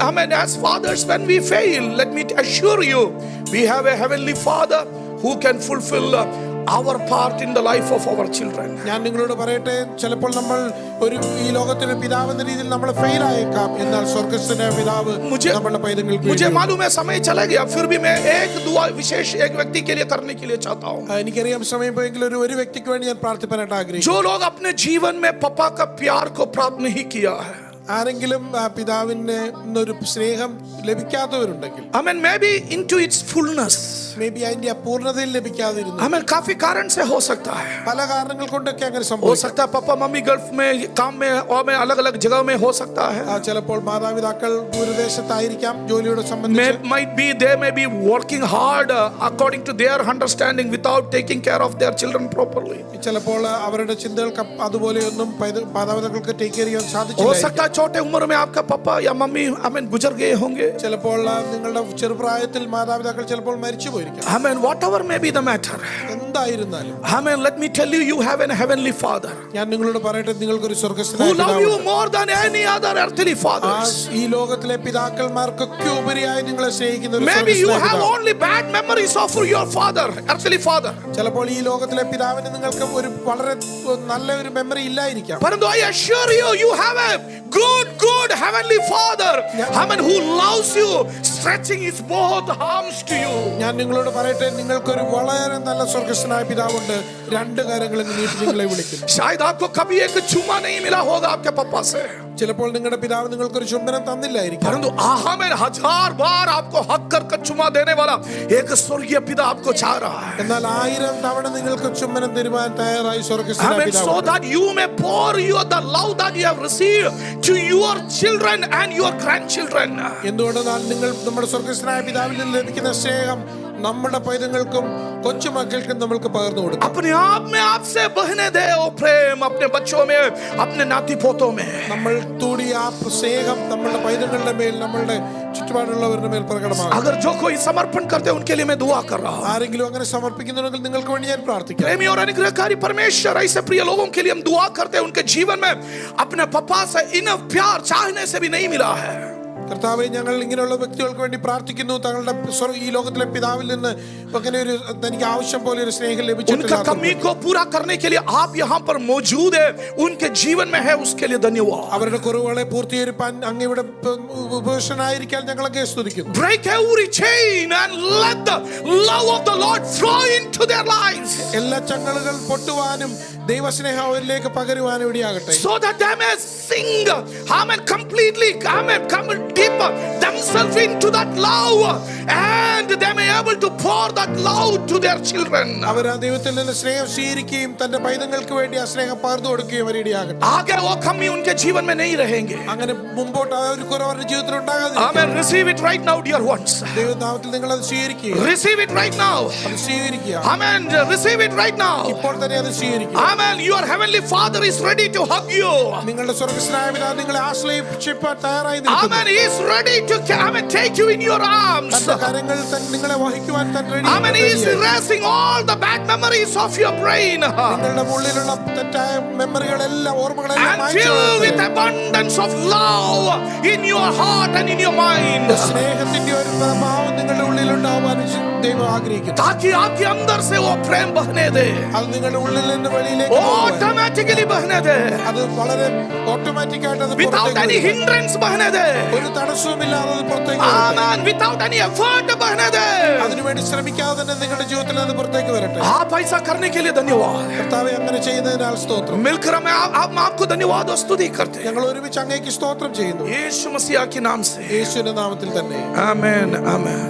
Amen. As fathers, when we fail, let me assure you, we have a heavenly Father who can fulfill our part in the life of our children. ഞാൻ നിങ്ങളോട് പറയട്ടെ, ചിലപ്പോൾ നമ്മൾ ഒരു ഈ ലോകത്തിന്റെ പിതാവ് എന്ന രീതിയിൽ നമ്മൾ ഫെയിൽ ആയേക്കാം, എന്നാൽ സ്വർഗ്ഗസ്ഥനായ പിതാവ് നമ്മുടെ പൈതങ്ങൾക്ക് मुझे मालूम है समय चला गया, फिर भी मैं एक दुआ विशेष एक व्यक्ति के लिए करने के लिए चाहता हूं. എനിക്കറിയാം സമയം പോയെങ്കിൽ ഒരു വ്യക്തിക്ക് വേണ്ടി ഞാൻ പ്രാർത്ഥിക്കാനായിട്ട് ആഗ്രഹിക്കുന്നു. जो लोग अपने जीवन में पापा का प्यार को प्राप्त नहीं किया है, ആരെങ്കിലും പിതാവിന്റെ ഒരു സ്നേഹം ലഭിക്കാത്തവരുണ്ടെങ്കിൽ, maybe into its fullness, maybe അതിന്റെ പൂർണ്ണതയിൽ ലഭിക്കാതിരുന്നു, काफी कारण से हो सकता है. പല കാരണങ്ങൾ കൊണ്ടൊക്കെ അങ്ങനെ हो സംഭവിക്കും. सकता है पापा मम्मी गल्फ में काम में और में अलग अलग जगह में हो सकता है. ചിലപ്പോൾ മാതാപിതാക്കൾ ദൂരദേശത്തായിരിക്കാം ജോലിയോട് സംബന്ധിച്ച്. They may be working hard according to their understanding without taking care of their children properly. ചിലപ്പോൾ അവരുടെ ചിന്തകൾക്ക് അതുപോലെയൊന്നും മാതാപിതാക്കൾക്ക് ടേക്ക് കെയർ ചെയ്യാൻ हो സാധിച്ചില്ല. सकता है छोटे उम्र में आपका पापा या मम्मी गुजर गए होंगे. ചിലപ്പോൾ നിങ്ങളുടെ ചെറുപ്രായത്തിൽ മാതാപിതാക്കൾ ചിലപ്പോൾ മരിച്ചു പോയിരിക്കാം. Whatever may be the matter, എന്തായിരുന്നാലും, let me tell you, you have a heavenly Father ഞാൻ നിങ്ങളോട് പറയട്ടെ, നിങ്ങൾക്കൊരു who സ്വർഗ്ഗസ്ഥനായ love you പിതാവുണ്ട്. more than any other earthly fathers. ഈ ലോകത്തിലെ പിതാക്കന്മാർക്കൊക്കെ ഉപരിയായി നിങ്ങളെ സ്നേഹിക്കുന്ന ഒരു Maybe you സ്വർഗ്ഗസ്ഥനായ have പിതാവ്. only bad memories of your father, earthly father. ചിലപ്പോൾ ഈ ലോകത്തിലെ പിതാവിന് നിങ്ങൾക്ക് ഒരു വളരെ നല്ല ഒരു മെമ്മറി ഇല്ലായിരിക്കാം. But I assure you, you have a good heavenly Father, who loves you, stretching his both arms to you. ഞാൻ നിങ്ങളോട് പറയട്ടെ, നിങ്ങൾക്കൊരു വളരെ നല്ല സ്വർഗ്ഗസ്ഥനായ പിതാവുണ്ട്, രണ്ട് കരങ്ങളും നീട്ടി നിങ്ങളെ വിളിക്കുന്നു. शायद आपको कभी एक चुम्मा नहीं मिला होगा आपके पापा से, ചിലപ്പോൾ നിങ്ങളുടെ പിതാവ് നിങ്ങൾക്കൊരു ചുംബനം തന്നില്ലായിരിക്കും. परंतु 1000 बार आपको हक कर चुम्मा देने वाला एक स्वर्गीय पिता आपको चाह रहा है. എന്നാൽ 1000 തവണ നിങ്ങൾക്ക് ചുംബനം തരുവാൻ തയ്യാറായി സ്വർഗ്ഗസ്ഥനായ പിതാവ്. So that you may pour the love that you have received to your children and your grandchildren. എന്തുകൊണ്ടെന്നാൽ നിങ്ങൾ നമ്മുടെ സ്വർഗ്ഗസ്ഥനായ പിതാവിൽ നിന്ന് ലഭിക്കുന്ന സ്നേഹം നമ്മുടെ പൈതങ്ങൾക്കും കൊച്ചുമക്കൾക്കും നമ്മൾക്ക് പകർന്നു കൊടുക്കും. अपने आप में आपसे बहने दे ओ प्रेम अपने बच्चों में, अपने नाती पोतों में. നമ്മൾ തൂടി ആ സ്നേഹം നമ്മുടെ പൈതങ്ങളുടെ മേൽ, നമ്മളുടെ ചുറ്റുപാടുള്ളവരുടെ മേൽ പ്രകടമാകും. अगर जो कोई समर्पण करते हैं उनके लिए मैं दुआ कर रहा हूं. ആരെങ്കിലും അങ്ങനെ സമർപ്പിക്കുന്നുണ്ടെങ്കിൽ നിങ്ങൾക്ക് വേണ്ടി ഞാൻ പ്രാർത്ഥിക്കാം. प्रेमी और अनुग्रहकारी परमेश्वर, ऐसे प्रिय लोगों के लिए हम दुआ करते हैं, उनके जीवन में अपने पापा से इनफ प्यार चाहने से भी नहीं मिला है. കർത്താവേ, ഞങ്ങൾ ഇങ്ങനെയുള്ള വ്യക്തികൾക്ക് വേണ്ടി പ്രാർത്ഥിക്കുന്നു. തങ്ങളുടെ ഈ ലോകത്തിലെ പിതാവിൽ നിന്ന് അങ്ങനെ ഒരു തനിക്ക് ആവശ്യം പോലെ ഒരു സ്നേഹം ലഭിച്ചിട്ടില്ല. उनका कमी को पूरा करने के लिए आप यहाँ पर मौजूद है, उनके जीवन में है, उसके लिए धन्यवाद. അവരുടെ കുറവുകളെ പൂർത്തീകരിക്കാൻ അങ്ങയുടെ ഉപവിഷ്ടനായിരിക്കാൻ ഞങ്ങളൊക്കെ സ്തുതിക്കുന്നു. Break every chain and let the love of the Lord flow into their lives. എല്ലാ ചങ്ങലകൾ പൊട്ടുവാനും ദൈവസ്നേഹം അവരിലേക്ക് പകരുവാനും ഇടയാകട്ടെ. So that they may sing, completely, come deeper themselves into that love, and they may able to pour that love to their children. അവർ ആ ദൈവത്തിൽ നിന്ന് സ്നേഹം സ്വീകരിക്കുകയും തന്റെ പൈതങ്ങൾക്ക് വേണ്ടി ആ സ്നേഹം പകർന്നു കൊടുക്കുകയും ഇടയാകട്ടെ. आगे वो कमी उनके जीवन में नहीं रहेंगे. അങ്ങനെ മുമ്പോട്ട് ആ ഒരു കുറവ് അവരുടെ ജീവിതത്തിൽ ഉണ്ടാകാതെ. Amen. Receive it right now, dear ones. ദൈവനാമത്തിൽ നിങ്ങൾ അത് സ്വീകരിക്കുക. Receive it right now. അത് സ്വീകരിക്കുക. Amen. Receive it right now. ഇപ്പോൾ തന്നെ അത് സ്വീകരിക്കുക. Amen. Your heavenly Father is ready to hug you. നിങ്ങളുടെ സ്വർഗ്ഗസ്ഥനായ പിതാവ് നിങ്ങളെ ആശ്രയിക്കാൻ തയ്യാറായി നിൽക്കുന്നു. Amen. He is ready to to take you in your arms. തന്റെ കരങ്ങളിൽ നിങ്ങളെ വഹിക്കുവാൻ താൻ Amen. He is erasing all the bad memories of your brain നിങ്ങളുടെ ഉള്ളിലുള്ള തെറ്റായ മെമ്മറികളെല്ലാം ഓർമ്മകളെല്ലാം and fill with abundance of love in your heart and in your mind. സ്നേഹത്തിന്റെ ഒരു പ്രഭാവം നിങ്ങളുടെ ഉള്ളിൽ ഉണ്ടാവാൻ ദൈവം ആഗ്രഹിക്കുന്നു. ताकि आपके अंदर से वो प्रेम बहने दे, അത് നിങ്ങളുടെ ഉള്ളിൽ നിന്ന് വെളിയിലേക്ക് automatically बहने दे, അത് വളരെ ഓട്ടോമാറ്റിക് ആയിട്ട് അത് without any hindrance बहने दे. ഒരു തടസ്സവും ഇല്ലാതെ അത് പുറത്തേക്ക് Amen. Without any effort बहने दे. അതിനുവേണ്ടി ശ്രമിക്കാതെ തന്നെ നിങ്ങളുടെ ജീവിതത്തിൽ അത് പുറത്തേക്ക് വരട്ടെ. आप ऐसा करने के लिए धन्यवाद. കർത്താവേ അങ്ങനെ ചെയ്യുന്നതിനാൽ സ്തോത്രം. मिलकर मैं आपको धन्यवाद और स्तुति करते हैं ഞങ്ങൾ ഒരുമിച്ച് അങ്ങേക്ക് സ്തോത്രം ചെയ്യുന്നു यीशु मसीह के नाम से. യേശുവിന്റെ നാമത്തിൽ തന്നെ. आमेन आमेन.